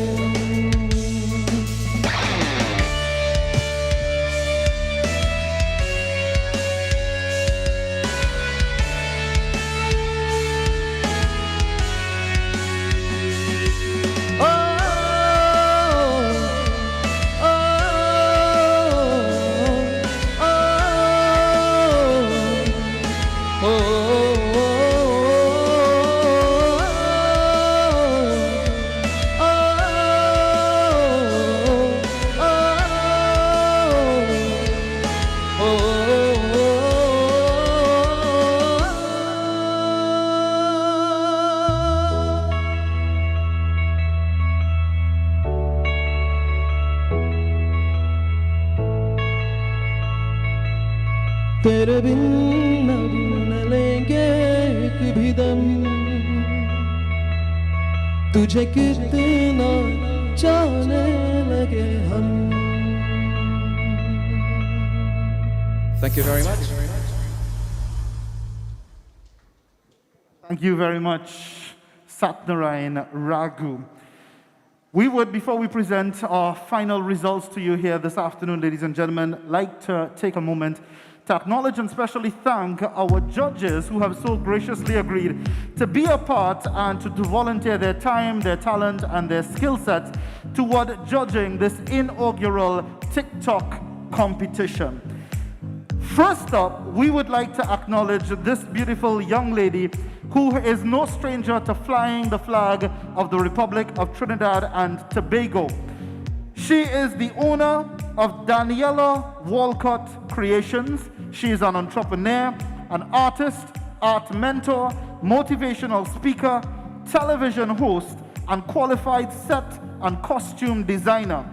तेरे बिन न ढूंढ लेंगे एक भी दम तुझे कितना चाहने लगे हम Thank you very much. Thank you very much, Satnarayan Raghu. We would, before we present our final results to you here this afternoon, ladies and gentlemen, like to take a moment to acknowledge and specially thank our judges who have so graciously agreed to be a part and to volunteer their time, their talent, and their skill set toward judging this inaugural TikTok competition. First up, we would like to acknowledge this beautiful young lady who is no stranger to flying the flag of the Republic of Trinidad and Tobago. She is the owner of Daniela Walcott Creations. She is an entrepreneur, an artist, art mentor, motivational speaker, television host, and qualified set and costume designer.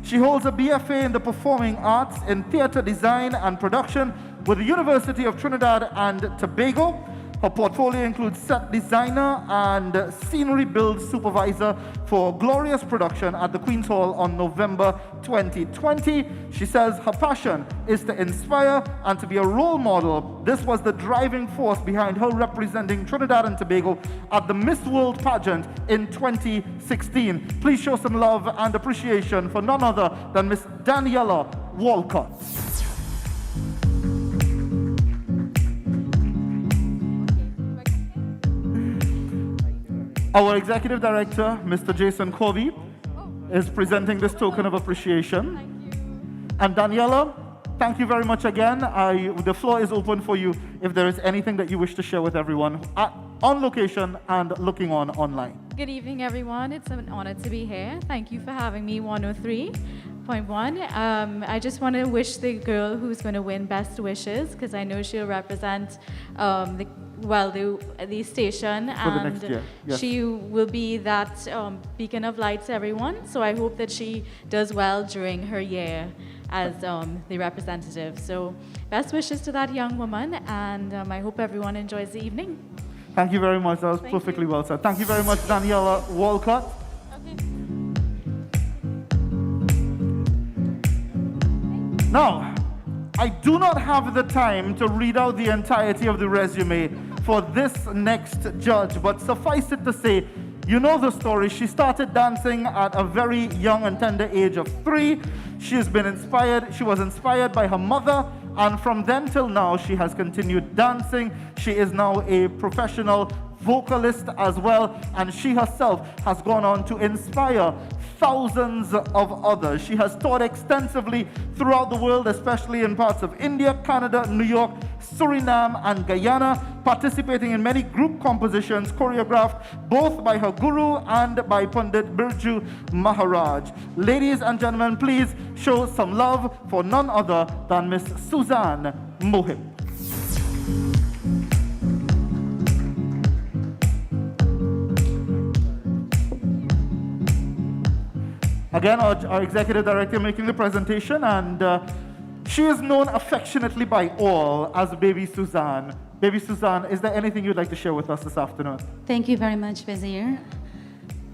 She holds a BFA in the Performing Arts in Theatre Design and Production with the University of Trinidad and Tobago. Her portfolio includes set designer and scenery build supervisor for Glorious Production at the Queen's Hall on November 2020. She says her passion is to inspire and to be a role model. This was the driving force behind her representing Trinidad and Tobago at the Miss World Pageant in 2016. Please show some love and appreciation for none other than Miss Daniela Walcott. Our Executive Director, Mr. Jason Corby, is presenting this token of appreciation. And Daniela, thank you very much again. The floor is open for you if there is anything that you wish to share with everyone on location and looking on online. Good evening, everyone. It's an honor to be here. Thank you for having me, 103.1. I just want to wish the girl who's going to win best wishes, because I know she'll represent the station, for the next year. Yes. she will be that beacon of light to everyone. So I hope that she does well during her year as the representative. So best wishes to that young woman, and I hope everyone enjoys the evening. Thank you very much. That was perfectly well said. Thank you very much, Daniela Walcott. Okay. Now, I do not have the time to read out the entirety of the resume for this next judge, but suffice it to say, you know the story. She started dancing at a very young and tender age of 3. She was inspired by her mother, and from then till now, she has continued dancing. She is now a professional vocalist as well, and she herself has gone on to inspire thousands of others. She has toured extensively throughout the world, especially in parts of India, Canada, New York, Suriname, and Guyana, participating in many group compositions choreographed both by her guru and by Pandit Birju Maharaj. Ladies and gentlemen, please show some love for none other than Miss Suzanne Mohib. Again, our Executive Director making the presentation, and she is known affectionately by all as Baby Suzanne. Baby Suzanne, is there anything you'd like to share with us this afternoon? Thank you very much, Vizier.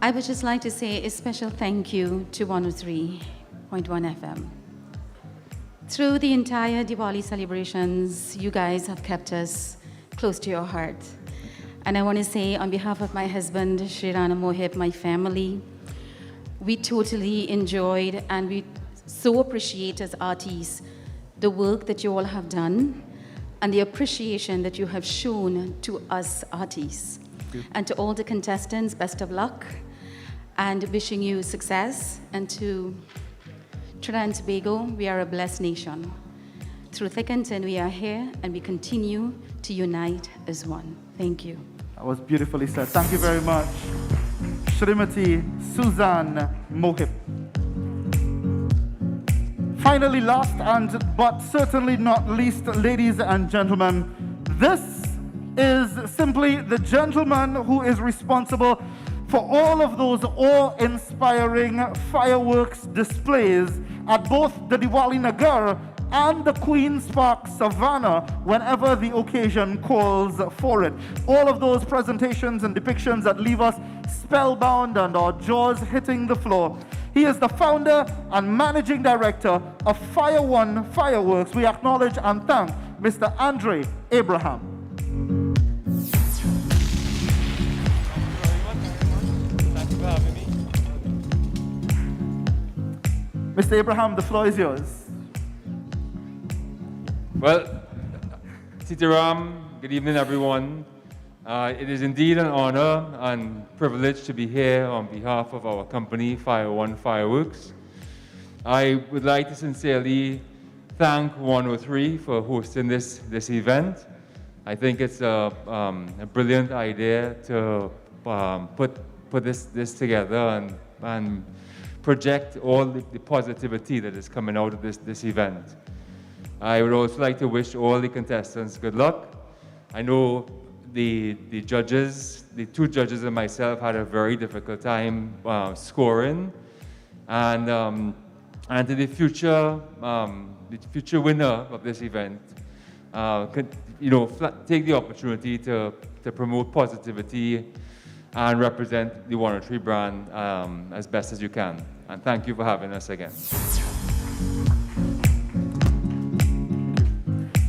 I would just like to say a special thank you to 103.1 FM. Through the entire Diwali celebrations, you guys have kept us close to your heart. And I want to say on behalf of my husband, Shri Rana Mohib, my family, we totally enjoyed and we so appreciate as artists the work that you all have done and the appreciation that you have shown to us artists. And to all the contestants, best of luck and wishing you success. And to Trinidad and Tobago, we are a blessed nation. Through thick and thin, we are here and we continue to unite as one. Thank you. That was beautifully said. Thank you very much. Shrimati Suzanne Mohib. Finally, last and but certainly not least, ladies and gentlemen, this is simply the gentleman who is responsible for all of those awe-inspiring fireworks displays at both the Diwali Nagar and the Queen's Park Savannah whenever the occasion calls for it. All of those presentations and depictions that leave us spellbound and our jaws hitting the floor. He is the founder and managing director of Fire One Fireworks. We acknowledge and thank Mr. Andre Abraham. Thank you for having me. Mr. Abraham, the floor is yours. Well, Sitaram, good evening, everyone. It is indeed an honor and privilege to be here on behalf of our company, Fire One Fireworks. I would like to sincerely thank 103 for hosting this event. I think it's a brilliant idea to put this together and project all the positivity that is coming out of this event. I would also like to wish all the contestants good luck. I know the judges, the two judges and myself had a very difficult time scoring, and to the future winner of this event, could, take the opportunity to promote positivity and represent the 103 brand as best as you can. And thank you for having us again.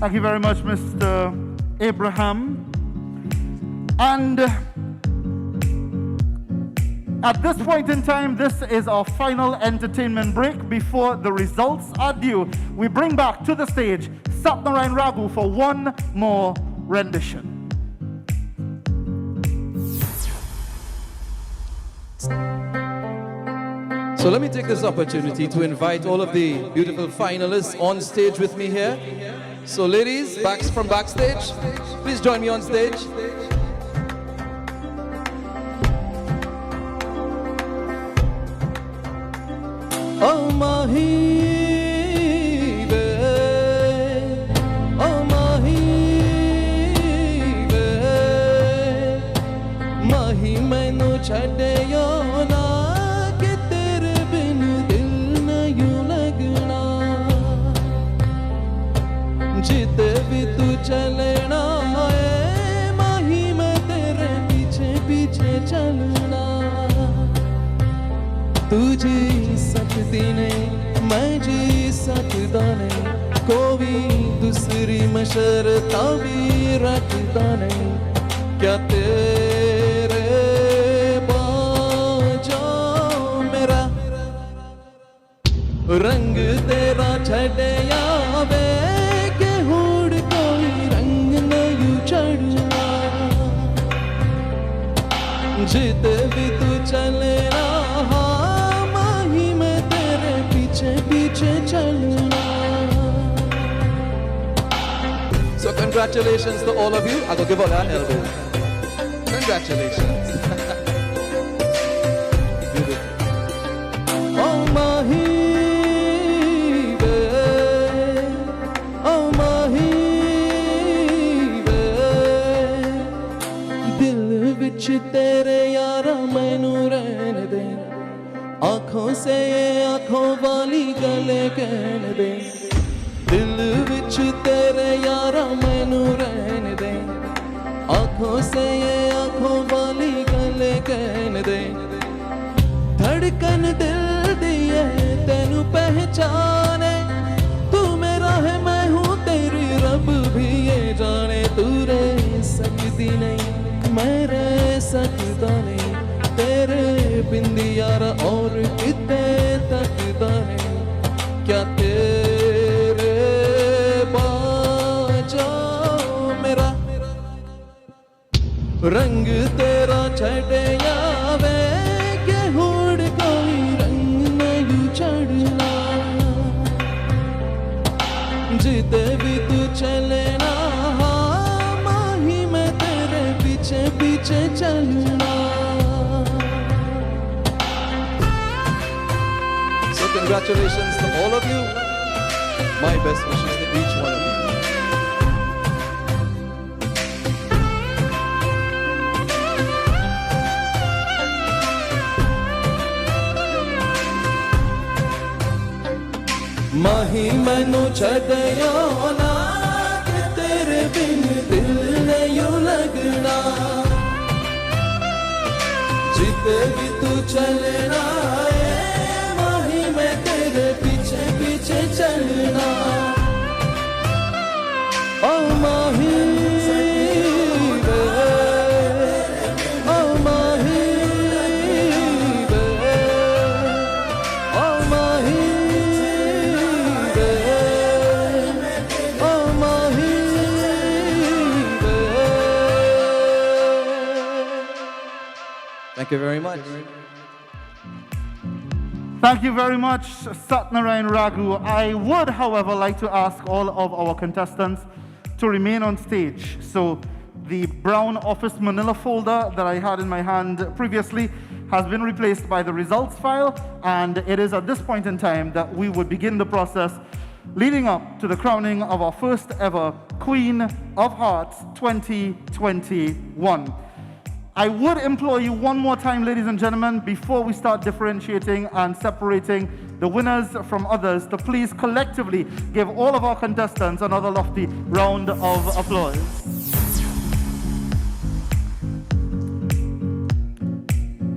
Thank you very much, Mr. Abraham. And at this point in time, this is our final entertainment break before the results are due. We bring back to the stage Satnarayan Raghu for one more rendition. So let me take this opportunity to invite all of the beautiful finalists on stage with me here. So ladies, from backstage, please join me on stage. Oh mahi ve, oh mahi ve, mahi mainu chhade yo na ke tere bin dil na yun lagna, jite bhi tu chale na hai, mahi main tere piche piche chalna. तू जी सकती नहीं, मैं जी सकता नहीं, कोई दूसरी मशर्ता भी रखता नहीं, क्या तेरे बाजों मेरा रंग तेरा छड़े आवे के होड़ कोई रंग नहीं चढ़ना, जिते भी तू चले ना So congratulations to all of you. I'll go give all that elbow. Congratulations. Oh mahi ve, oh mahi ve, dil vich tere yaara mainu rehne de, आँखों से ये आँखों वाली गले कहने दे, दिल विच तेरे यारा मैनू रहने दे, आँखों से ये आँखों वाली गले कहने दे, धड़कन दिल दिए तेनू पहचाने, तू मेरा है मैं हूँ तेरी रब भी ये जाने, तू रह सकती नहीं मैं रह सकता नहीं, तेरे बिंदी यारा और कितने तक दाने, क्या तेरे बाजों मेरा रंग तेरा छड़े आवे के होड़ कोई रंग नहीं चढ़ना, जिते भी तू चले ना माही मैं तेरे पीछे पीछे चलना. Congratulations to all of you. My best wishes to each one of you. माही मैनू छड्डियो ना कि तेरे बिन दिल नहीं लगना जिते भी तू चलना है माही मैं तेरे पीछे पीछे चलना ओ माही वे, ओ माही वे, ओ माही वे, ओ माही वे. Thank you very much. Thank you very much, Satnarayan Raghu. I would, however, like to ask all of our contestants to remain on stage. So the brown office manila folder that I had in my hand previously has been replaced by the results file, and it is at this point in time that we would begin the process leading up to the crowning of our first ever Queen of Hearts 2021. I would implore you one more time, ladies and gentlemen, before we start differentiating and separating the winners from others, to please collectively give all of our contestants another lofty round of applause.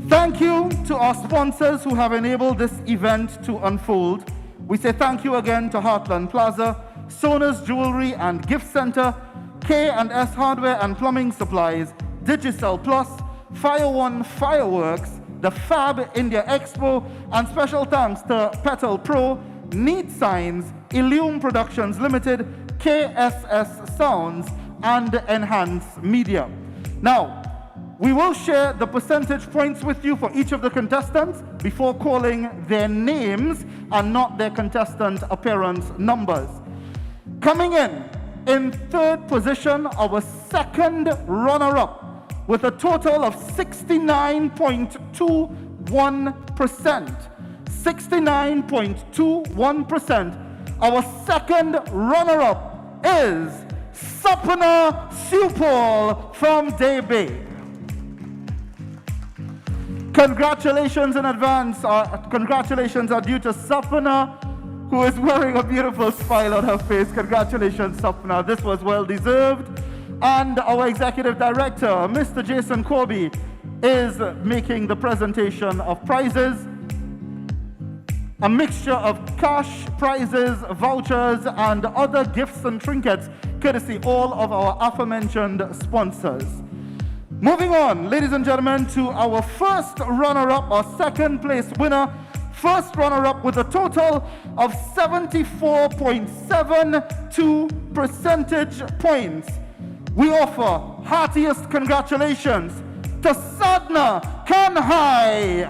Thank you to our sponsors who have enabled this event to unfold. We say thank you again to Heartland Plaza, Sona's Jewelry and Gift Center, K&S Hardware and Plumbing Supplies, Digicel Plus, Fire One Fireworks, the Fab India Expo, and special thanks to Petal Pro, Neat Signs, Illume Productions Limited, KSS Sounds, and Enhance Media. Now, we will share the percentage points with you for each of the contestants before calling their names and not their contestant appearance numbers. Coming in third position, our second runner-up, with a total of 69.21%. 69.21%. Our second runner-up is Sapna Supal from Debe. Congratulations in advance. Congratulations are due to Sapna, who is wearing a beautiful smile on her face. Congratulations, Sapna. This was well deserved. And our executive director, Mr. Jason Corby, is making the presentation of prizes, a mixture of cash, prizes, vouchers, and other gifts and trinkets, courtesy all of our aforementioned sponsors. Moving on, ladies and gentlemen, to our first runner-up, our second place winner, first runner-up with a total of 74.72 percentage points. We offer heartiest congratulations to Sadna Kanhai.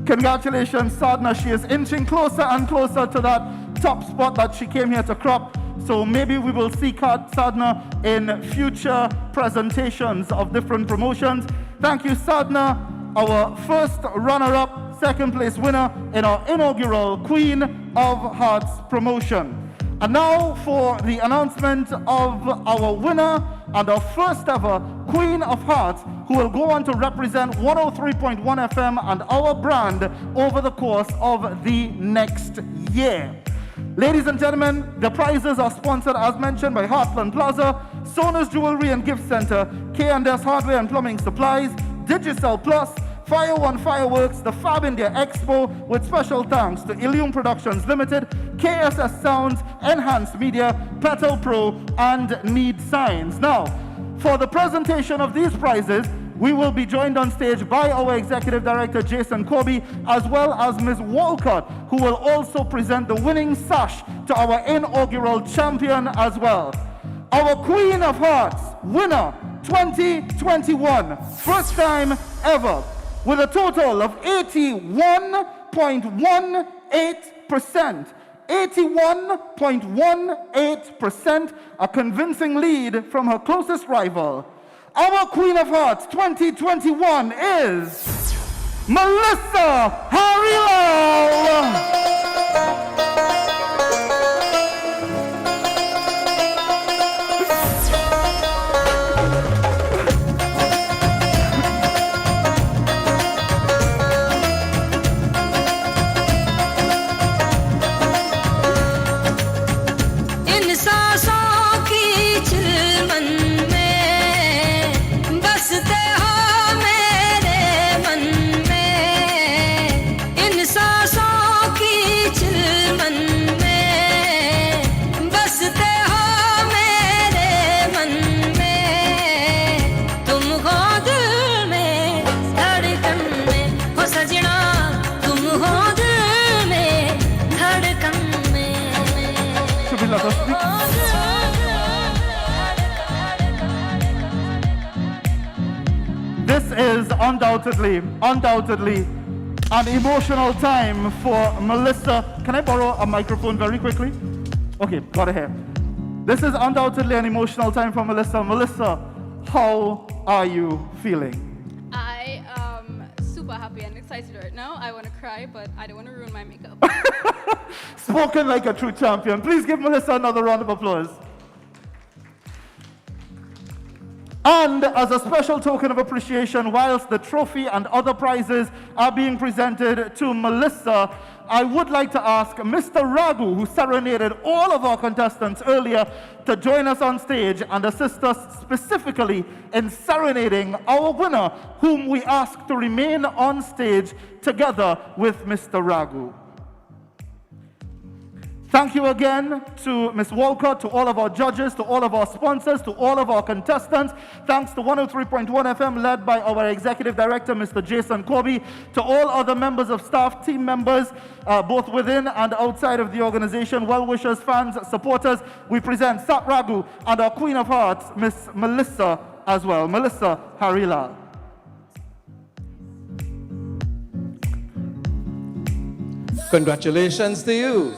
Congratulations, Sadna. She is inching closer and closer to that top spot that she came here to crop. So maybe we will see Sadna in future presentations of different promotions. Thank you, Sadna, our first runner-up, second place winner in our inaugural Queen of Hearts promotion. And now for the announcement of our winner and our first ever Queen of Hearts, who will go on to represent 103.1 FM and our brand over the course of the next year. Ladies and gentlemen, the prizes are sponsored, as mentioned, by Heartland Plaza, Sona's Jewelry and Gift Center, K&S Hardware and Plumbing Supplies, Digicel Plus, Fire One Fireworks, the Fab India Expo, with special thanks to Illume Productions Limited, KSS Sounds, Enhance Media, Petal Pro, and Need Signs. Now, for the presentation of these prizes, we will be joined on stage by our Executive Director, Jason Corby, as well as Ms. Walcott, who will also present the winning sash to our inaugural champion as well. Our Queen of Hearts winner 2021, first time ever, with a total of 81.18%. 81.18%, a convincing lead from her closest rival. Our Queen of Hearts 2021 is Melissa Harilal. is undoubtedly an emotional time for Melissa. Can I borrow a microphone very quickly? Okay, got it here. This is undoubtedly an emotional time for Melissa. Melissa, how are you feeling? I am super happy and excited right now. I want to cry, but I don't want to ruin my makeup. Spoken like a true champion. Please give Melissa another round of applause. And as a special token of appreciation, whilst the trophy and other prizes are being presented to Melissa, I would like to ask Mr. Raghu, who serenaded all of our contestants earlier, to join us on stage and assist us specifically in serenading our winner, whom we ask to remain on stage together with Mr. Raghu. Thank you again to Ms. Walcott, to all of our judges, to all of our sponsors, to all of our contestants. Thanks to 103.1 FM, led by our Executive Director, Mr. Jason Corby, to all other members of staff, team members, both within and outside of the organization, well-wishers, fans, supporters. We present Sat Raghu and our Queen of Hearts, Miss Melissa as well. Melissa Harila. Congratulations to you.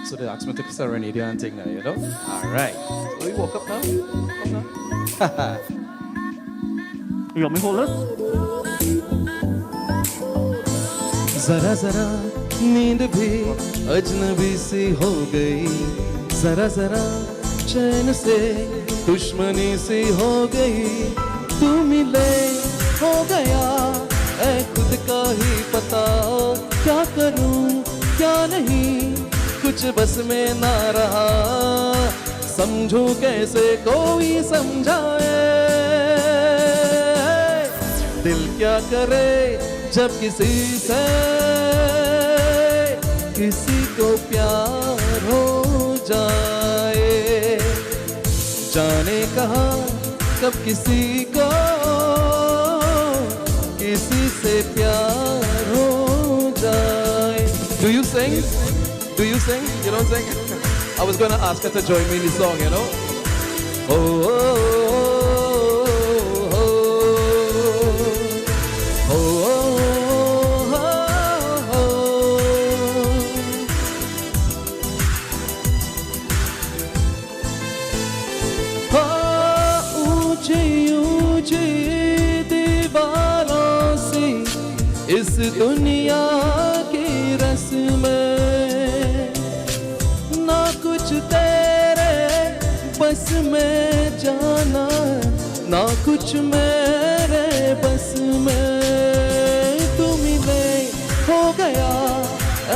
So they asked me to serenade you and thing now, you know? All right. So we walk up now. Come now. You want me to hold this? जरा जरा नींद भी अजनबी सी हो गई, जरा जरा चैन से दुश्मनी सी हो गई, तू मिले हो गया ऐ खुद का ही पता, क्या करूं क्या नहीं कुछ बस में ना रहा, समझूं कैसे कोई समझाए, दिल क्या करे जब किसी से किसी को प्यार हो जाए, जाने कहाँ कब किसी को किसी से प्यार हो जाए. Do you sing? Do you sing? You don't sing? I was gonna ask her to join me in the song, you know? Oh, oh, oh, oh, oh, oh, oh. ऊंची ऊंची दीवारों सी इस दुनिया की रस्में, तेरे बस में जाना ना कुछ मेरे बस में, तू मिले हो गया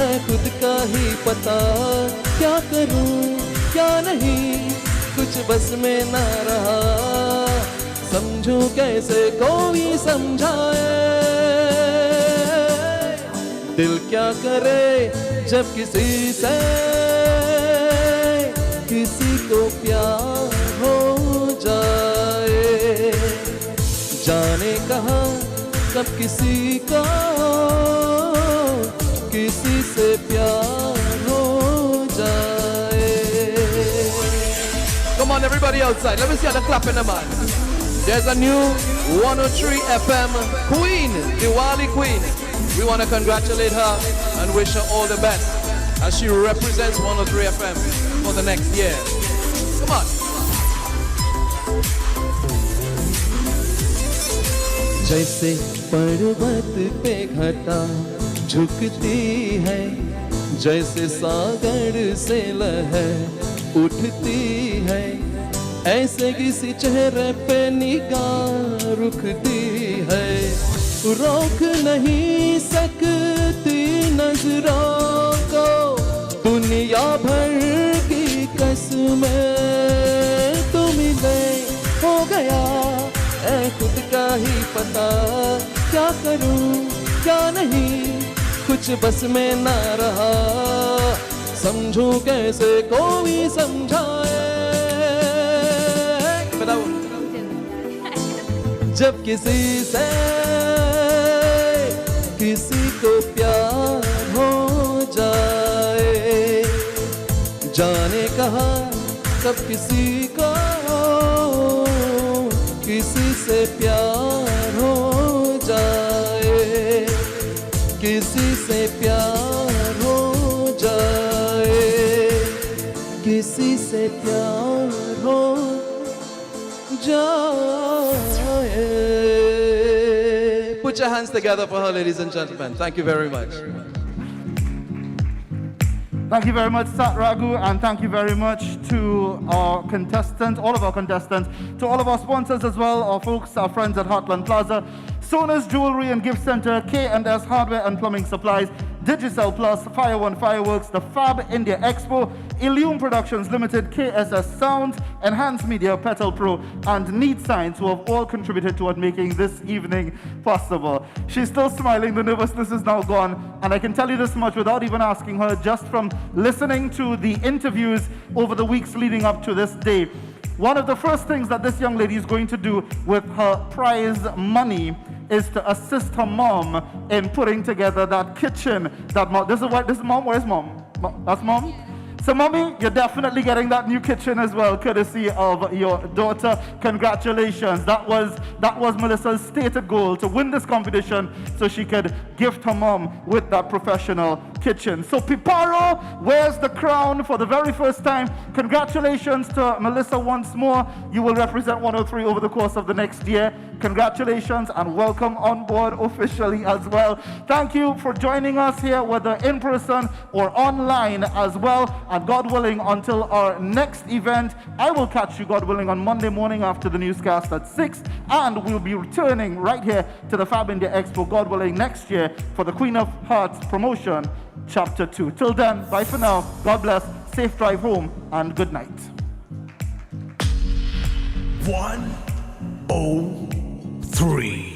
ऐ खुद का ही पता, क्या करूं क्या नहीं कुछ बस में ना रहा, समझूं कैसे कोई समझाए, दिल क्या करे जब किसी से किसी को प्यार हो जाए, जाने कहाँ कब किसी को किसी से प्यार हो जाए. Come on everybody outside, let me see how they're clapping them on. There's a new 103 FM Queen, Diwali Queen. We want to congratulate her and wish her all the best as she represents 103 FM for the next year. Come on. जैसे पर्वत पे घटा झुकती है, जैसे सागर से लहर उठती है, ऐसे किसी चेहरे पे निगाह रुकती है, रोक नहीं सकती नजरों को दुनिया भर की कसमें, तू मिले हो गया ऐ खुद का ही पता, क्या करूं क्या नहीं कुछ बस में ना रहा, समझूं कैसे कोई समझाए, जब किसी से किसी को प्यार हो जाए, जाने कहाँ कब किसी को किसी से प्यार किसी से प्यार हो जाए, किसी से प्यार हो जाए. Put your hands together for her, ladies and gentlemen. Thank you very much. Thank you very much, Sat Raghu, and thank you very much to our contestants, all of our contestants, to all of our sponsors as well, our folks, our friends at Heartland Plaza, Sona's Jewelry and Gift Center, K&S Hardware and Plumbing Supplies, Digicel Plus, Fire One Fireworks, the Fab India Expo, Illume Productions Limited, KSS Sound, Enhanced Media, Petal Pro, and Need Science, who have all contributed toward making this evening possible. She's still smiling, the nervousness is now gone, and I can tell you this much without even asking her, just from listening to the interviews over the weeks leading up to this day. One of the first things that this young lady is going to do with her prize money is to assist her mom in putting together that kitchen. This is mom. Where's mom? That's mom? So, mommy, you're definitely getting that new kitchen as well, courtesy of your daughter. Congratulations. That was Melissa's stated goal, to win this competition so she could gift her mom with that professional kitchen. So, Piparo wears the crown for the very first time. Congratulations to Melissa once more. You will represent 103 over the course of the next year. Congratulations and welcome on board officially as well. Thank you for joining us here, whether in person or online as well. And God willing, until our next event, I will catch you, God willing, on Monday morning after the newscast at 6. And we'll be returning right here to the Fab India Expo, God willing, next year for the Queen of Hearts promotion, Chapter 2. Till then, bye for now. God bless. Safe drive home and good night. 103.